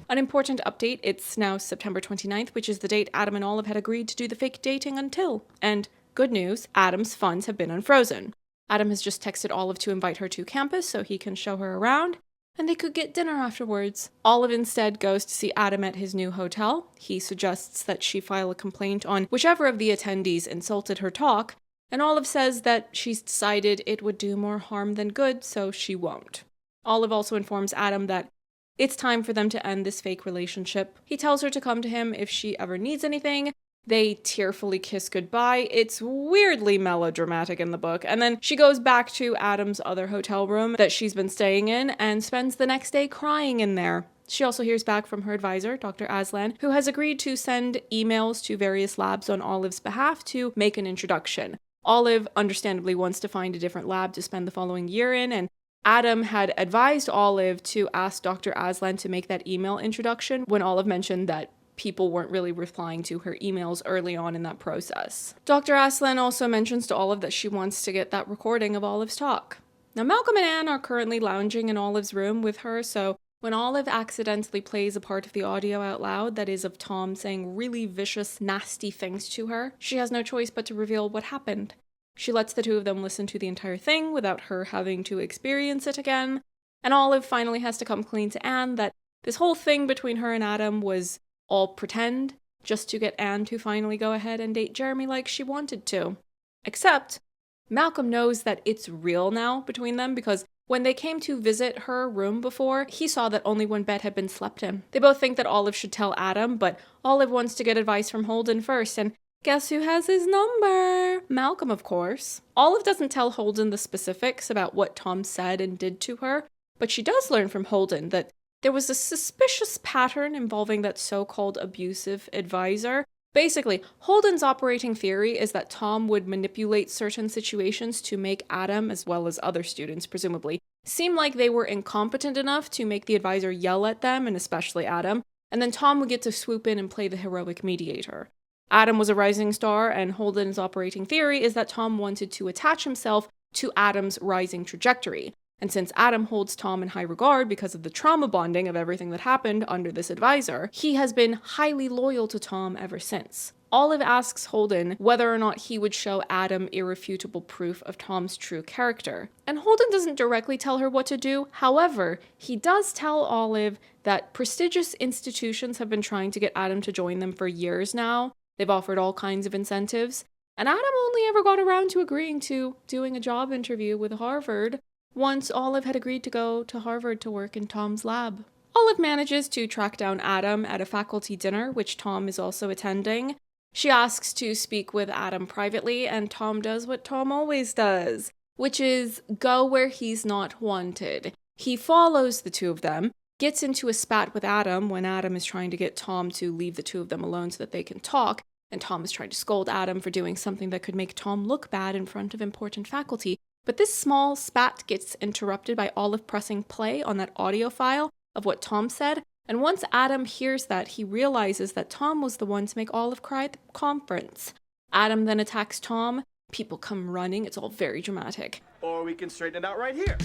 A: An important update, it's now September 29th, which is the date Adam and Olive had agreed to do the fake dating until. And good news, Adam's funds have been unfrozen. Adam has just texted Olive to invite her to campus so he can show her around, and they could get dinner afterwards. Olive instead goes to see Adam at his new hotel. He suggests that she file a complaint on whichever of the attendees insulted her talk, and Olive says that she's decided it would do more harm than good, so she won't. Olive also informs Adam that it's time for them to end this fake relationship. He tells her to come to him if she ever needs anything. They tearfully kiss goodbye. It's weirdly melodramatic in the book. And then she goes back to Adam's other hotel room that she's been staying in and spends the next day crying in there. She also hears back from her advisor, Dr. Aslan, who has agreed to send emails to various labs on Olive's behalf to make an introduction. Olive understandably wants to find a different lab to spend the following year in, and Adam had advised Olive to ask Dr. Aslan to make that email introduction when Olive mentioned that people weren't really replying to her emails early on in that process. Dr. Aslan also mentions to Olive that she wants to get that recording of Olive's talk. Now, Malcolm and Anne are currently lounging in Olive's room with her, so when Olive accidentally plays a part of the audio out loud that is of Tom saying really vicious, nasty things to her, she has no choice but to reveal what happened. She lets the two of them listen to the entire thing without her having to experience it again, and Olive finally has to come clean to Anne that this whole thing between her and Adam was all pretend, just to get Anne to finally go ahead and date Jeremy like she wanted to. Except, Malcolm knows that it's real now between them because when they came to visit her room before, he saw that only one bed had been slept in. They both think that Olive should tell Adam, but Olive wants to get advice from Holden first, and guess who has his number? Malcolm, of course. Olive doesn't tell Holden the specifics about what Tom said and did to her, but she does learn from Holden that there was a suspicious pattern involving that so-called abusive advisor. Basically, Holden's operating theory is that Tom would manipulate certain situations to make Adam, as well as other students presumably, seem like they were incompetent enough to make the advisor yell at them, and especially Adam, and then Tom would get to swoop in and play the heroic mediator. Adam was a rising star, and Holden's operating theory is that Tom wanted to attach himself to Adam's rising trajectory. And since Adam holds Tom in high regard because of the trauma bonding of everything that happened under this advisor, he has been highly loyal to Tom ever since. Olive asks Holden whether or not he would show Adam irrefutable proof of Tom's true character. And Holden doesn't directly tell her what to do. However, he does tell Olive that prestigious institutions have been trying to get Adam to join them for years now. They've offered all kinds of incentives. And Adam only ever got around to agreeing to doing a job interview with Harvard once Olive had agreed to go to Harvard to work in Tom's lab. Olive manages to track down Adam at a faculty dinner, which Tom is also attending. She asks to speak with Adam privately, and Tom does what Tom always does, which is go where he's not wanted. He follows the two of them, gets into a spat with Adam when Adam is trying to get Tom to leave the two of them alone so that they can talk, and Tom is trying to scold Adam for doing something that could make Tom look bad in front of important faculty. But this small spat gets interrupted by Olive pressing play on that audio file of what Tom said, and once Adam hears that, he realizes that Tom was the one to make Olive cry at the conference. Adam then attacks Tom. People come running. It's all very dramatic.
F: Or we can straighten it out right here.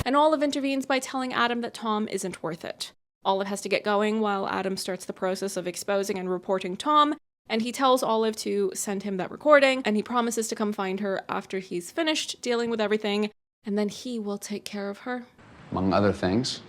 A: And Olive intervenes by telling Adam that Tom isn't worth it. Olive has to get going while Adam starts the process of exposing and reporting Tom, and he tells Olive to send him that recording, and he promises to come find her after he's finished dealing with everything, and then he will take care of her.
J: Among other things.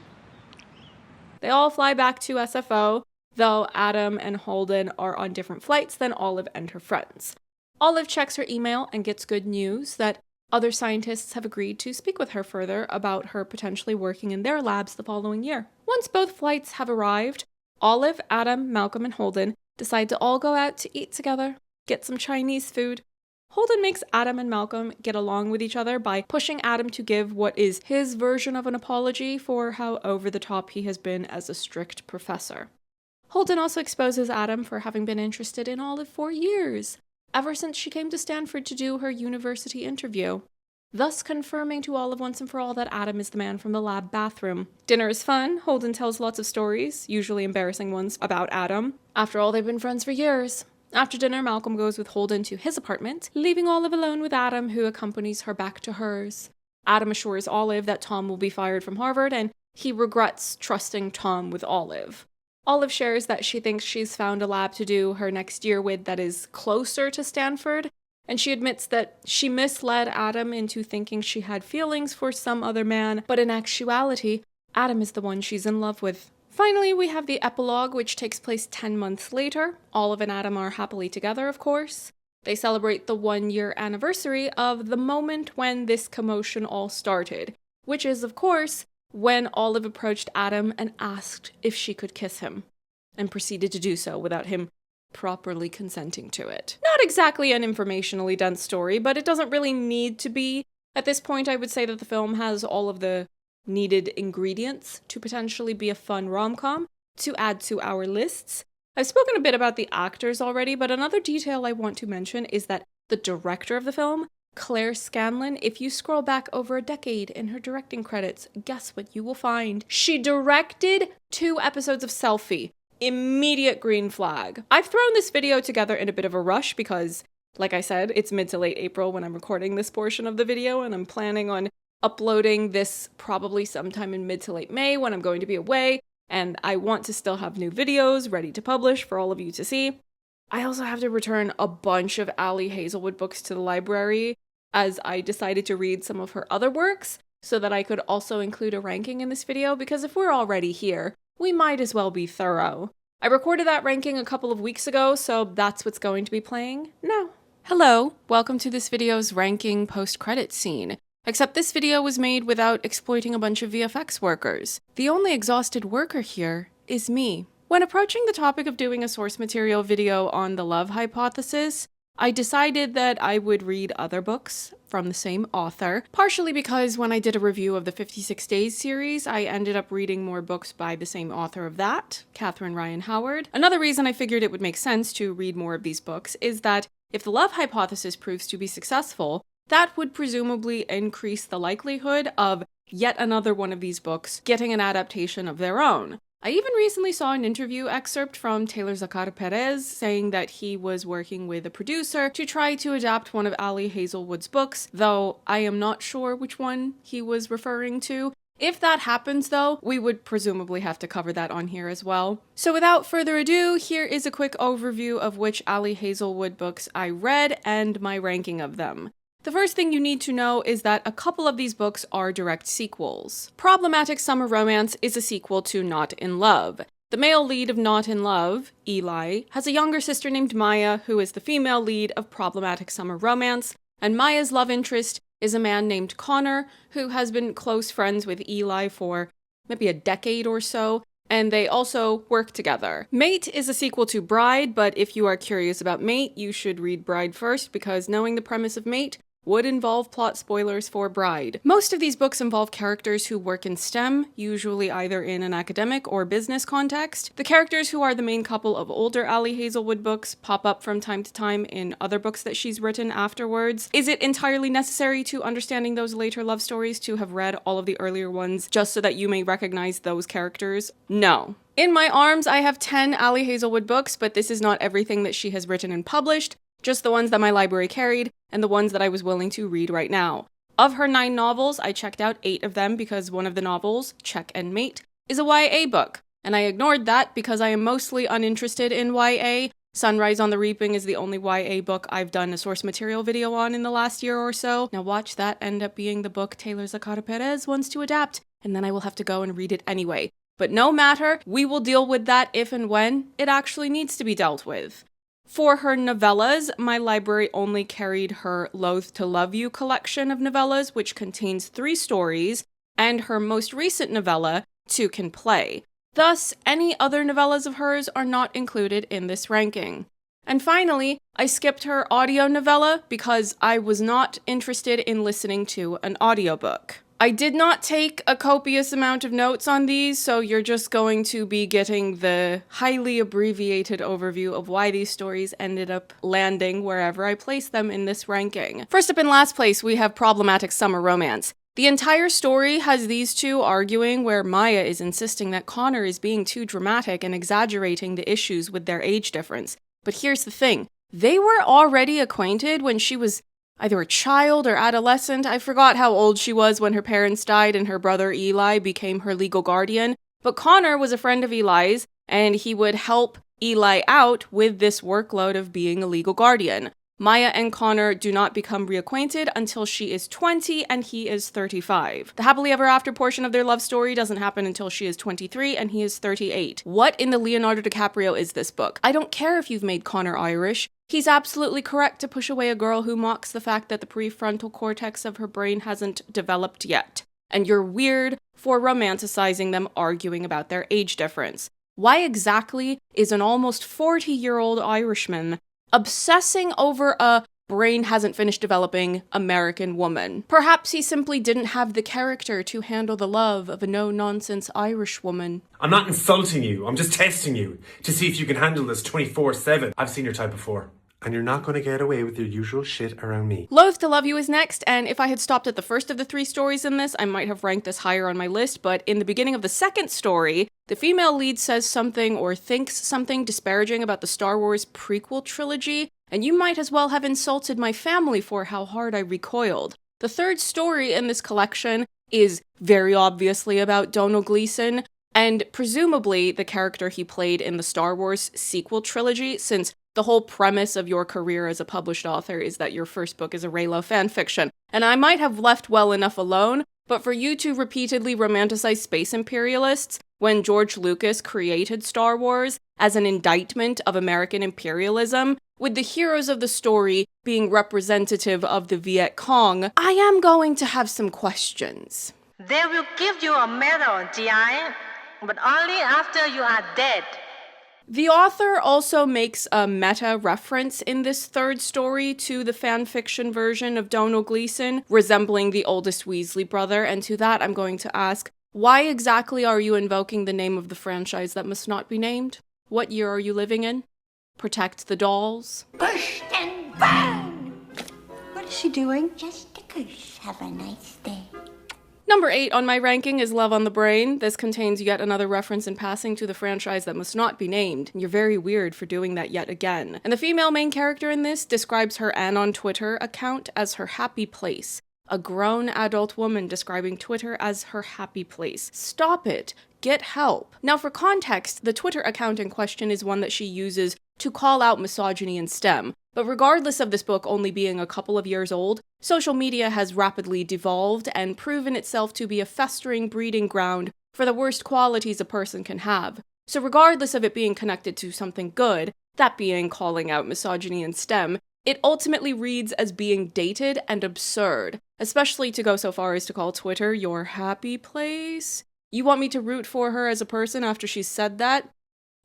A: They all fly back to SFO, though Adam and Holden are on different flights than Olive and her friends. Olive checks her email and gets good news that other scientists have agreed to speak with her further about her potentially working in their labs the following year. Once both flights have arrived, Olive, Adam, Malcolm, and Holden decide to all go out to eat together, get some Chinese food. Holden makes Adam and Malcolm get along with each other by pushing Adam to give what is his version of an apology for how over the top he has been as a strict professor. Holden also exposes Adam for having been interested in Olive for years, ever since she came to Stanford to do her university interview, thus confirming to Olive once and for all that Adam is the man from the lab bathroom. Dinner is fun. Holden tells lots of stories, usually embarrassing ones, about Adam. After all, they've been friends for years. After dinner, Malcolm goes with Holden to his apartment, leaving Olive alone with Adam, who accompanies her back to hers. Adam assures Olive that Tom will be fired from Harvard, and he regrets trusting Tom with Olive. Olive shares that she thinks she's found a lab to do her next year with that is closer to Stanford, and she admits that she misled Adam into thinking she had feelings for some other man, but in actuality, Adam is the one she's in love with. Finally, we have the epilogue, which takes place 10 months later. Olive and Adam are happily together, of course. They celebrate the 1-year anniversary of the moment when this commotion all started, which is, of course, when Olive approached Adam and asked if she could kiss him, and proceeded to do so without him properly consenting to it. Not exactly an informationally dense story, but it doesn't really need to be. At this point, I would say that the film has all of the needed ingredients to potentially be a fun rom-com to add to our lists. I've spoken a bit about the actors already, but another detail I want to mention is that the director of the film, Claire Scanlon, if you scroll back over a decade in her directing credits, guess what you will find? She directed 2 episodes of Selfie. Immediate green flag. I've thrown this video together in a bit of a rush because, like I said, it's mid to late April when I'm recording this portion of the video, and I'm planning on uploading this probably sometime in mid to late May when I'm going to be away, and I want to still have new videos ready to publish for all of you to see. I also have to return a bunch of Ali Hazelwood books to the library, as I decided to read some of her other works so that I could also include a ranking in this video, because if we're already here, we might as well be thorough. I recorded that ranking a couple of weeks ago, so that's what's going to be playing now. Hello, welcome to this video's ranking post-credits scene. Except this video was made without exploiting a bunch of VFX workers. The only exhausted worker here is me. When approaching the topic of doing a source material video on the love hypothesis, I decided that I would read other books from the same author, partially because when I did a review of the 56 Days series, I ended up reading more books by the same author of that, Catherine Ryan Howard. Another reason I figured it would make sense to read more of these books is that if the love hypothesis proves to be successful, that would presumably increase the likelihood of yet another one of these books getting an adaptation of their own. I even recently saw an interview excerpt from Taylor Zakhar Perez saying that he was working with a producer to try to adapt one of Ali Hazelwood's books, though I am not sure which one he was referring to. If that happens though, we would presumably have to cover that on here as well. So without further ado, here is a quick overview of which Ali Hazelwood books I read and my ranking of them. The first thing you need to know is that a couple of these books are direct sequels. Problematic Summer Romance is a sequel to Not in Love. The male lead of Not in Love, Eli, has a younger sister named Maya, who is the female lead of Problematic Summer Romance, and Maya's love interest is a man named Connor, who has been close friends with Eli for maybe a decade or so, and they also work together. Mate is a sequel to Bride, but if you are curious about Mate, you should read Bride first, because knowing the premise of Mate would involve plot spoilers for Bride. Most of these books involve characters who work in STEM, usually either in an academic or business context. The characters who are the main couple of older Ali Hazelwood books pop up from time to time in other books that she's written afterwards. Is it entirely necessary to understanding those later love stories to have read all of the earlier ones just so that you may recognize those characters? No. In my arms, I have 10 Ali Hazelwood books, but this is not everything that she has written and published, just the ones that my library carried, and the ones that I was willing to read right now. Of her 9 novels, I checked out 8 of them because one of the novels, Check and Mate, is a YA book, and I ignored that because I am mostly uninterested in YA. Sunrise on the Reaping is the only YA book I've done a source material video on in the last year or so. Now watch that end up being the book Taylor Zakhar Perez wants to adapt, and then I will have to go and read it anyway. But no matter, we will deal with that if and when it actually needs to be dealt with. For her novellas, my library only carried her Loathe to Love You collection of novellas, which contains 3 stories, and her most recent novella, Two Can Play. Thus, any other novellas of hers are not included in this ranking. And finally, I skipped her audio novella because I was not interested in listening to an audiobook. I did not take a copious amount of notes on these, so you're just going to be getting the highly abbreviated overview of why these stories ended up landing wherever I placed them in this ranking. First up in last place, we have Problematic Summer Romance. The entire story has these two arguing, where Maya is insisting that Connor is being too dramatic and exaggerating the issues with their age difference. But here's the thing, they were already acquainted when she was either a child or adolescent. I forgot how old she was when her parents died and her brother Eli became her legal guardian. But Connor was a friend of Eli's, and he would help Eli out with this workload of being a legal guardian. Maya and Connor do not become reacquainted until she is 20 and he is 35. The happily ever after portion of their love story doesn't happen until she is 23 and he is 38. What in the Leonardo DiCaprio is this book? I don't care if you've made Connor Irish. He's absolutely correct to push away a girl who mocks the fact that the prefrontal cortex of her brain hasn't developed yet. And you're weird for romanticizing them arguing about their age difference. Why exactly is an almost 40-year-old Irishman obsessing over a brain hasn't finished developing American woman? Perhaps he simply didn't have the character to handle the love of a no-nonsense Irish woman.
L: I'm not insulting you, I'm just testing you to see if you can handle this 24/7. I've seen your type before, and you're not going to get away with your usual shit around me.
A: Loathe to Love You is next, and if I had stopped at the first of the 3 stories in this, I might have ranked this higher on my list, but in the beginning of the second story, the female lead says something or thinks something disparaging about the Star Wars prequel trilogy, and you might as well have insulted my family for how hard I recoiled. The third story in this collection is very obviously about Domhnall Gleeson, and presumably the character he played in the Star Wars sequel trilogy, since the whole premise of your career as a published author is that your first book is a Reylo fanfiction. And I might have left well enough alone, but for you to repeatedly romanticize space imperialists when George Lucas created Star Wars as an indictment of American imperialism, with the heroes of the story being representative of the Viet Cong, I am going to have some questions.
M: They will give you a medal, GI, but only after you are dead.
A: The author also makes a meta reference in this third story to the fanfiction version of Domhnall Gleeson, resembling the oldest Weasley brother, and to that I'm going to ask, why exactly are you invoking the name of the franchise that must not be named? What year are you living in? Protect the dolls?
N: Push and burn! What is she doing? Just a goose. Have a nice day.
A: Number 8 on my ranking is Love on the Brain. This contains yet another reference in passing to the franchise that must not be named. You're very weird for doing that yet again. And the female main character in this describes her Anon Twitter account as her happy place. A grown adult woman describing Twitter as her happy place. Stop it. Get help. Now for context, the Twitter account in question is one that she uses to call out misogyny in STEM. But regardless of this book only being a couple of years old, social media has rapidly devolved and proven itself to be a festering breeding ground for the worst qualities a person can have. So regardless of it being connected to something good, that being calling out misogyny in STEM, it ultimately reads as being dated and absurd, especially to go so far as to call Twitter your happy place. You want me to root for her as a person after she's said that?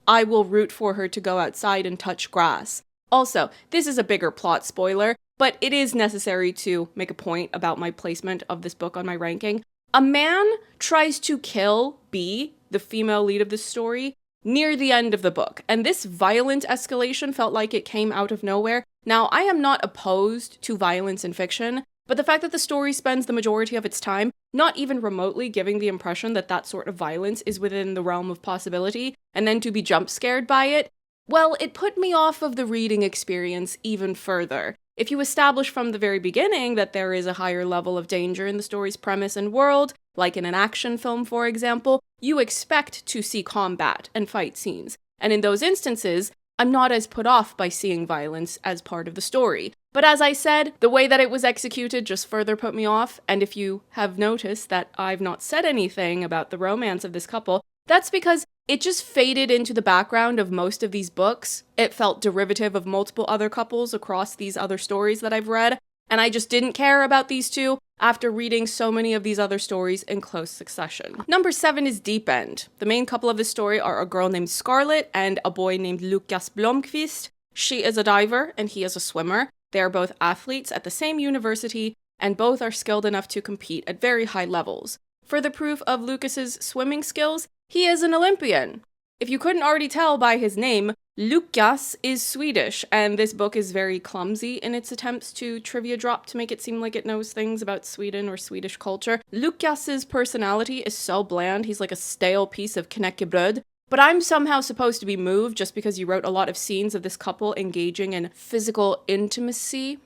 A: I will root for her to go outside and touch grass. Also, this is a bigger plot spoiler, but it is necessary to make a point about my placement of this book on my ranking. A man tries to kill B, the female lead of this story, near the end of the book, and this violent escalation felt like it came out of nowhere. Now, I am not opposed to violence in fiction, but the fact that the story spends the majority of its time not even remotely giving the impression that that sort of violence is within the realm of possibility, and then to be jump scared by it, well, it put me off of the reading experience even further. If you establish from the very beginning that there is a higher level of danger in the story's premise and world, like in an action film for example, you expect to see combat and fight scenes. And in those instances, I'm not as put off by seeing violence as part of the story. But as I said, the way that it was executed just further put me off, and if you have noticed that I've not said anything about the romance of this couple, that's because it just faded into the background of most of these books. It felt derivative of multiple other couples across these other stories that I've read, and I just didn't care about these two after reading so many of these other stories in close succession. Number 7 is Deep End. The main couple of this story are a girl named Scarlett and a boy named Lukas Blomqvist. She is a diver and he is a swimmer. They are both athletes at the same university, and both are skilled enough to compete at very high levels. Further proof of Lucas's swimming skills, he is an Olympian. If you couldn't already tell by his name, Lukas is Swedish, and this book is very clumsy in its attempts to trivia drop to make it seem like it knows things about Sweden or Swedish culture. Lukas's personality is so bland, he's like a stale piece of knäckebröd. But I'm somehow supposed to be moved just because you wrote a lot of scenes of this couple engaging in physical intimacy?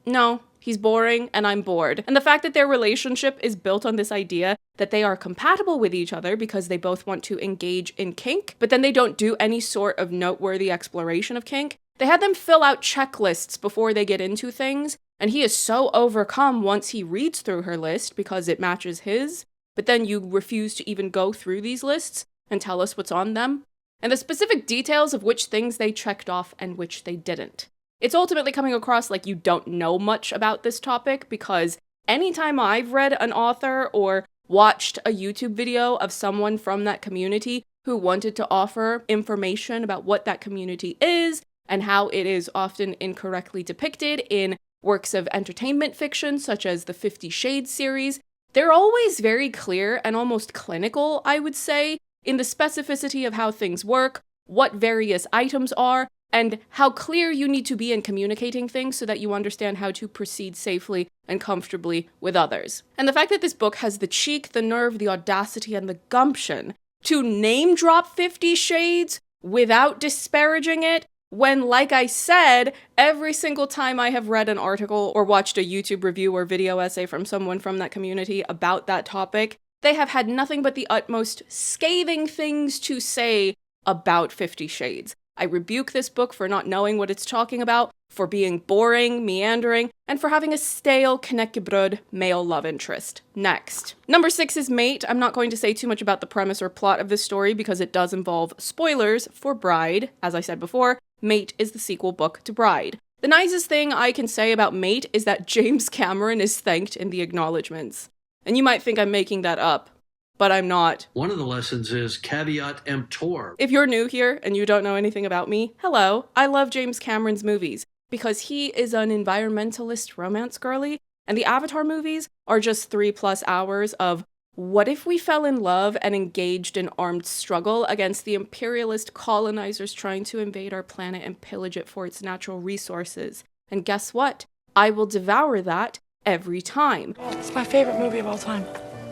A: No, he's boring and I'm bored. And the fact that their relationship is built on this idea that they are compatible with each other because they both want to engage in kink, but then they don't do any sort of noteworthy exploration of kink. They had them fill out checklists before they get into things, and he is so overcome once he reads through her list because it matches his, but then you refuse to even go through these lists and tell us what's on them, and the specific details of which things they checked off and which they didn't. It's ultimately coming across like you don't know much about this topic, because anytime I've read an author or watched a YouTube video of someone from that community who wanted to offer information about what that community is and how it is often incorrectly depicted in works of entertainment fiction such as the 50 Shades series, they're always very clear and almost clinical, I would say, in the specificity of how things work, what various items are, and how clear you need to be in communicating things so that you understand how to proceed safely and comfortably with others. And the fact that this book has the cheek, the nerve, the audacity, and the gumption to name drop 50 Shades without disparaging it, when, like I said, every single time I have read an article or watched a YouTube review or video essay from someone from that community about that topic, they have had nothing but the utmost scathing things to say about 50 Shades. I rebuke this book for not knowing what it's talking about, for being boring, meandering, and for having a stale knäckebröd male love interest. Next. Number 6 is Mate. I'm not going to say too much about the premise or plot of this story because it does involve spoilers for Bride. As I said before, Mate is the sequel book to Bride. The nicest thing I can say about Mate is that James Cameron is thanked in the acknowledgements. And you might think I'm making that up, but I'm not.
N: One of the lessons is caveat emptor.
A: If you're new here and you don't know anything about me, hello, I love James Cameron's movies because he is an environmentalist romance girly, and the Avatar movies are just 3+ hours of what if we fell in love and engaged in armed struggle against the imperialist colonizers trying to invade our planet and pillage it for its natural resources. And guess what? I will devour that every time.
O: It's my favorite movie of all time.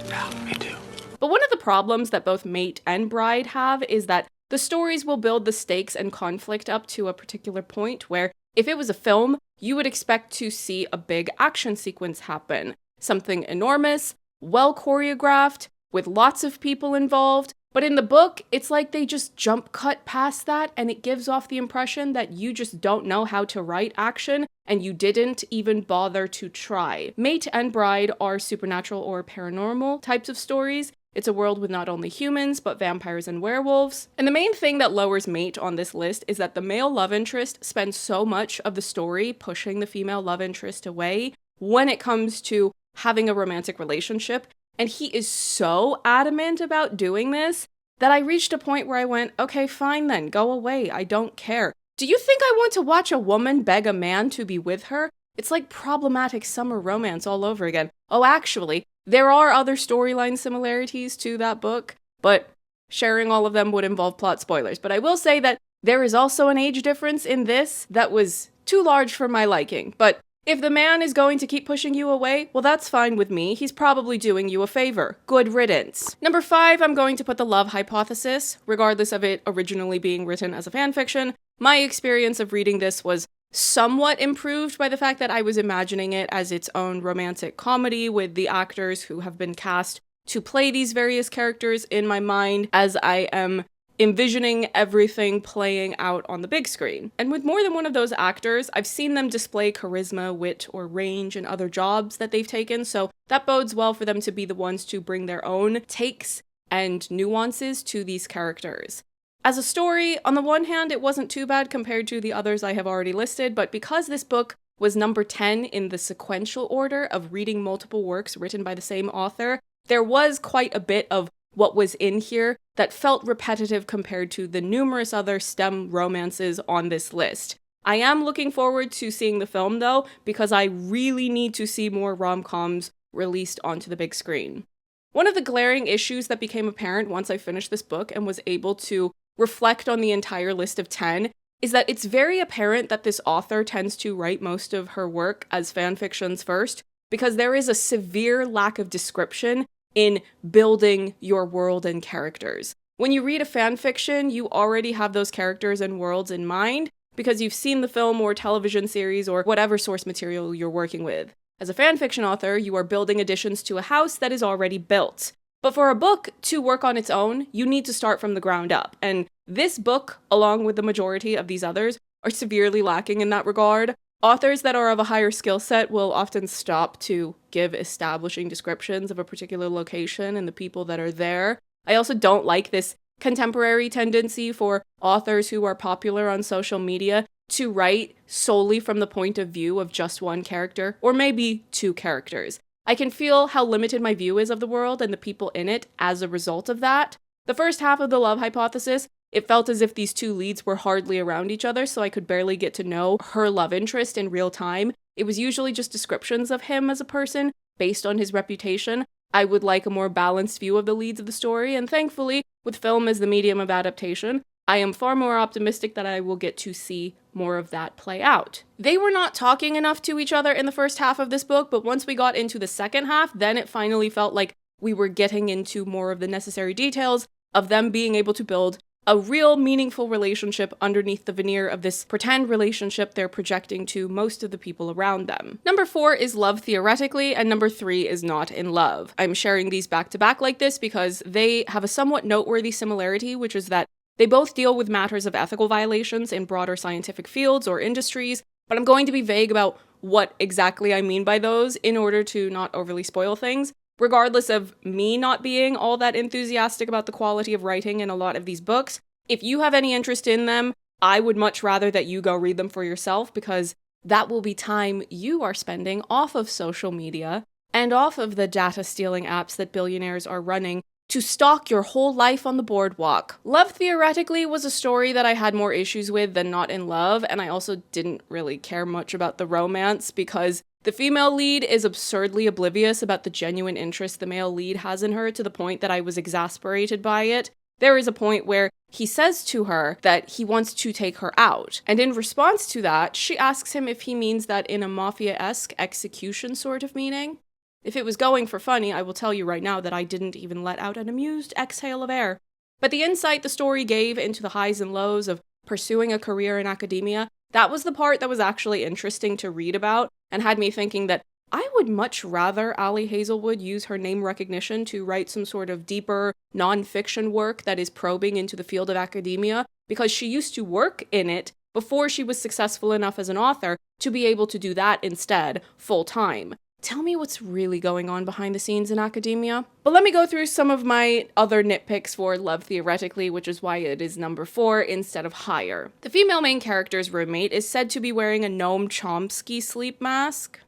L: Yeah, me too.
A: But one of the problems that both Mate and Bride have is that the stories will build the stakes and conflict up to a particular point where, if it was a film, you would expect to see a big action sequence happen. Something enormous, well choreographed, with lots of people involved. But in the book, it's like they just jump cut past that, and it gives off the impression that you just don't know how to write action, and you didn't even bother to try. Mate and Bride are supernatural or paranormal types of stories. It's a world with not only humans, but vampires and werewolves. And the main thing that lowers Mate on this list is that the male love interest spends so much of the story pushing the female love interest away when it comes to having a romantic relationship. And he is so adamant about doing this that I reached a point where I went, okay, fine then, go away, I don't care. Do you think I want to watch a woman beg a man to be with her? It's like problematic summer romance all over again. Oh, actually, there are other storyline similarities to that book, but sharing all of them would involve plot spoilers. But I will say that there is also an age difference in this that was too large for my liking. But if the man is going to keep pushing you away, well, that's fine with me. He's probably doing you a favor. Good riddance. Number 5, I'm going to put The Love Hypothesis. Regardless of it originally being written as a fanfiction, my experience of reading this was somewhat improved by the fact that I was imagining it as its own romantic comedy with the actors who have been cast to play these various characters in my mind as I am envisioning everything playing out on the big screen. And with more than one of those actors, I've seen them display charisma, wit, or range in other jobs that they've taken, so that bodes well for them to be the ones to bring their own takes and nuances to these characters. As a story, on the one hand, it wasn't too bad compared to the others I have already listed, but because this book was number 10 in the sequential order of reading multiple works written by the same author, there was quite a bit of what was in here that felt repetitive compared to the numerous other STEM romances on this list. I am looking forward to seeing the film though, because I really need to see more rom-coms released onto the big screen. One of the glaring issues that became apparent once I finished this book and was able to reflect on the entire list of 10 is that it's very apparent that this author tends to write most of her work as fanfictions first, because there is a severe lack of description in building your world and characters. When you read a fanfiction, you already have those characters and worlds in mind because you've seen the film or television series or whatever source material you're working with. As a fanfiction author, you are building additions to a house that is already built. But for a book to work on its own, you need to start from the ground up. And this book, along with the majority of these others, are severely lacking in that regard. Authors that are of a higher skill set will often stop to give establishing descriptions of a particular location and the people that are there. I also don't like this contemporary tendency for authors who are popular on social media to write solely from the point of view of just one character, or maybe two characters. I can feel how limited my view is of the world and the people in it as a result of that. The first half of The Love Hypothesis, it felt as if these two leads were hardly around each other, so I could barely get to know her love interest in real time. It was usually just descriptions of him as a person based on his reputation. I would like a more balanced view of the leads of the story, and thankfully, with film as the medium of adaptation, I am far more optimistic that I will get to see more of that play out. They were not talking enough to each other in the first half of this book, but once we got into the second half, then it finally felt like we were getting into more of the necessary details of them being able to build a real meaningful relationship underneath the veneer of this pretend relationship they're projecting to most of the people around them. Number 4 is Love Theoretically, and number 3 is Not in Love. I'm sharing these back to back like this because they have a somewhat noteworthy similarity, which is that they both deal with matters of ethical violations in broader scientific fields or industries, but I'm going to be vague about what exactly I mean by those in order to not overly spoil things. Regardless of me not being all that enthusiastic about the quality of writing in a lot of these books, if you have any interest in them, I would much rather that you go read them for yourself, because that will be time you are spending off of social media and off of the data stealing apps that billionaires are running to stalk your whole life on the boardwalk. Love Theoretically was a story that I had more issues with than Not in Love, and I also didn't really care much about the romance because the female lead is absurdly oblivious about the genuine interest the male lead has in her, to the point that I was exasperated by it. There is a point where he says to her that he wants to take her out, and in response to that, she asks him if he means that in a mafia-esque execution sort of meaning. If it was going for funny, I will tell you right now that I didn't even let out an amused exhale of air. But the insight the story gave into the highs and lows of pursuing a career in academia, that was the part that was actually interesting to read about and had me thinking that I would much rather Ali Hazelwood use her name recognition to write some sort of deeper non-fiction work that is probing into the field of academia, because she used to work in it before she was successful enough as an author to be able to do that instead, full-time. Tell me what's really going on behind the scenes in academia. But let me go through some of my other nitpicks for Love Theoretically, which is why it is number 4 instead of higher. The female main character's roommate is said to be wearing a Noam Chomsky sleep mask.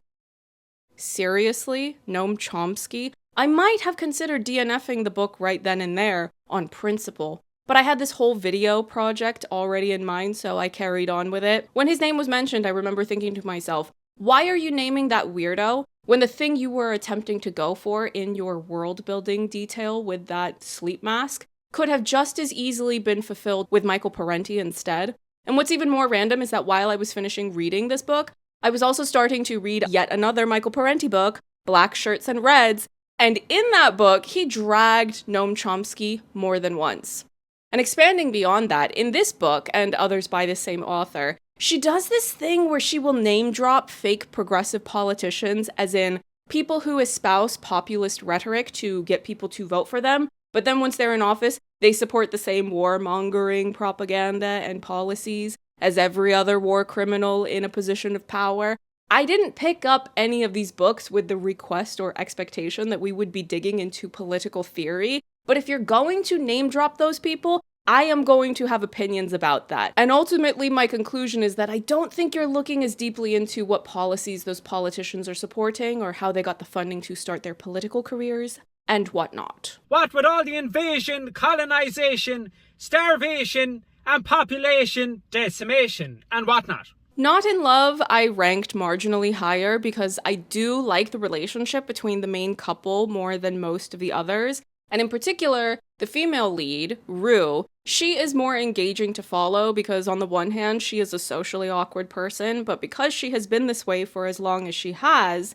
A: Seriously? Noam Chomsky? I might have considered DNFing the book right then and there, on principle. But I had this whole video project already in mind, so I carried on with it. When his name was mentioned, I remember thinking to myself, why are you naming that weirdo when the thing you were attempting to go for in your world-building detail with that sleep mask could have just as easily been fulfilled with Michael Parenti instead? And what's even more random is that while I was finishing reading this book, I was also starting to read yet another Michael Parenti book, Black Shirts and Reds, and in that book, he dragged Noam Chomsky more than once. And expanding beyond that, in this book, and others by the same author, she does this thing where she will name drop fake progressive politicians, as in people who espouse populist rhetoric to get people to vote for them, but then once they're in office, they support the same warmongering propaganda and policies as every other war criminal in a position of power. I didn't pick up any of these books with the request or expectation that we would be digging into political theory, but if you're going to name drop those people, I am going to have opinions about that. And ultimately, my conclusion is that I don't think you're looking as deeply into what policies those politicians are supporting or how they got the funding to start their political careers and whatnot.
O: What with all the invasion, colonization, starvation, and population decimation and whatnot?
A: Not in Love, I ranked marginally higher because I do like the relationship between the main couple more than most of the others. And in particular, the female lead, Rue, she is more engaging to follow because on the one hand, she is a socially awkward person, but because she has been this way for as long as she has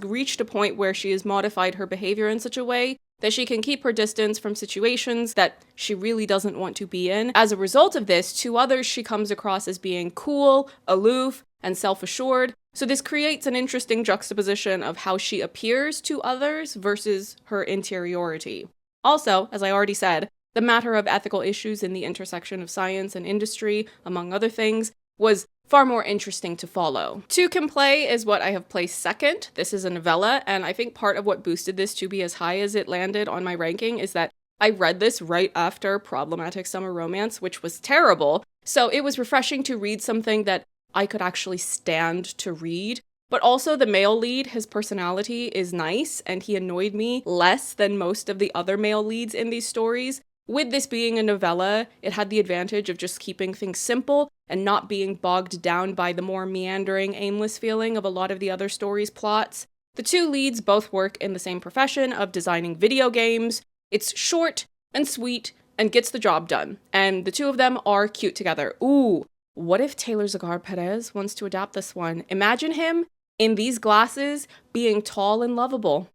A: reached a point where she has modified her behavior in such a way that she can keep her distance from situations that she really doesn't want to be in. As a result of this, to others she comes across as being cool, aloof, and self-assured. So this creates an interesting juxtaposition of how she appears to others versus her interiority. Also, as I already said, the matter of ethical issues in the intersection of science and industry, among other things, was far more interesting to follow. Two Can Play is what I have placed second. This is a novella, and I think part of what boosted this to be as high as it landed on my ranking is that I read this right after Problematic Summer Romance, which was terrible, so it was refreshing to read something that I could actually stand to read. But also the male lead, his personality is nice, and he annoyed me less than most of the other male leads in these stories. With this being a novella, it had the advantage of just keeping things simple and not being bogged down by the more meandering, aimless feeling of a lot of the other stories' plots. The two leads both work in the same profession of designing video games. It's short and sweet and gets the job done, and the two of them are cute together. Ooh, what if Taylor Zakhar Perez wants to adapt this one? Imagine him in these glasses being tall and lovable.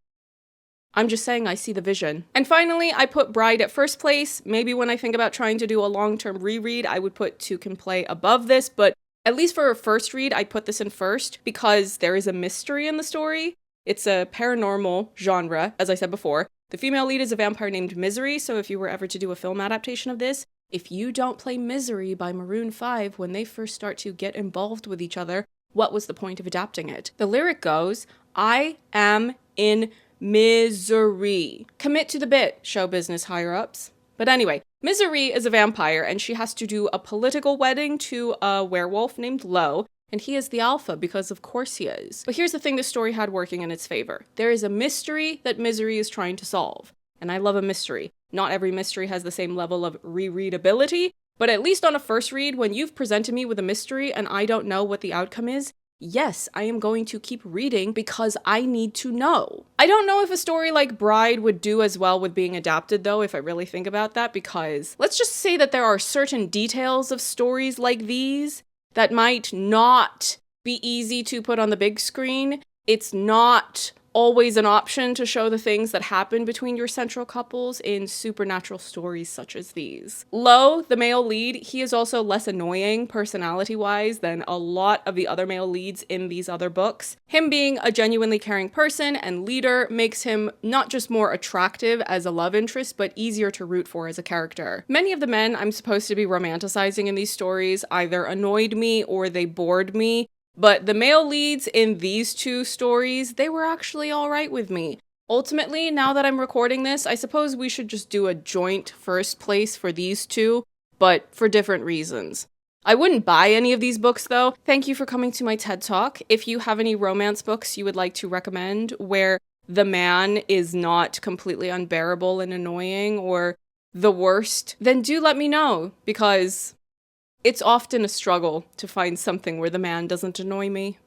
A: I'm just saying I see the vision. And finally, I put Bride at first place. Maybe when I think about trying to do a long-term reread, I would put Two Can Play above this, but at least for a first read, I'd put this in first because there is a mystery in the story. It's a paranormal genre, as I said before. The female lead is a vampire named Misery, so if you were ever to do a film adaptation of this, if you don't play Misery by Maroon 5 when they first start to get involved with each other, what was the point of adapting it? The lyric goes, I am in misery. Commit to the bit, show business higher-ups. But anyway, Misery is a vampire, and she has to do a political wedding to a werewolf named Lo, and he is the alpha because of course he is. But here's the thing this story had working in its favor. There is a mystery that Misery is trying to solve, and I love a mystery. Not every mystery has the same level of rereadability, but at least on a first read, when you've presented me with a mystery and I don't know what the outcome is, yes, I am going to keep reading because I need to know. I don't know if a story like Bride would do as well with being adapted though, if I really think about that, because let's just say that there are certain details of stories like these that might not be easy to put on the big screen. It's not always an option to show the things that happen between your central couples in supernatural stories such as these. Lo, the male lead, he is also less annoying personality-wise than a lot of the other male leads in these other books. Him being a genuinely caring person and leader makes him not just more attractive as a love interest, but easier to root for as a character. Many of the men I'm supposed to be romanticizing in these stories either annoyed me or they bored me, but the male leads in these two stories, they were actually alright with me. Ultimately, now that I'm recording this, I suppose we should just do a joint first place for these two, but for different reasons. I wouldn't buy any of these books though. Thank you for coming to my TED Talk. If you have any romance books you would like to recommend where the man is not completely unbearable and annoying or the worst, then do let me know, because it's often a struggle to find something where the man doesn't annoy me.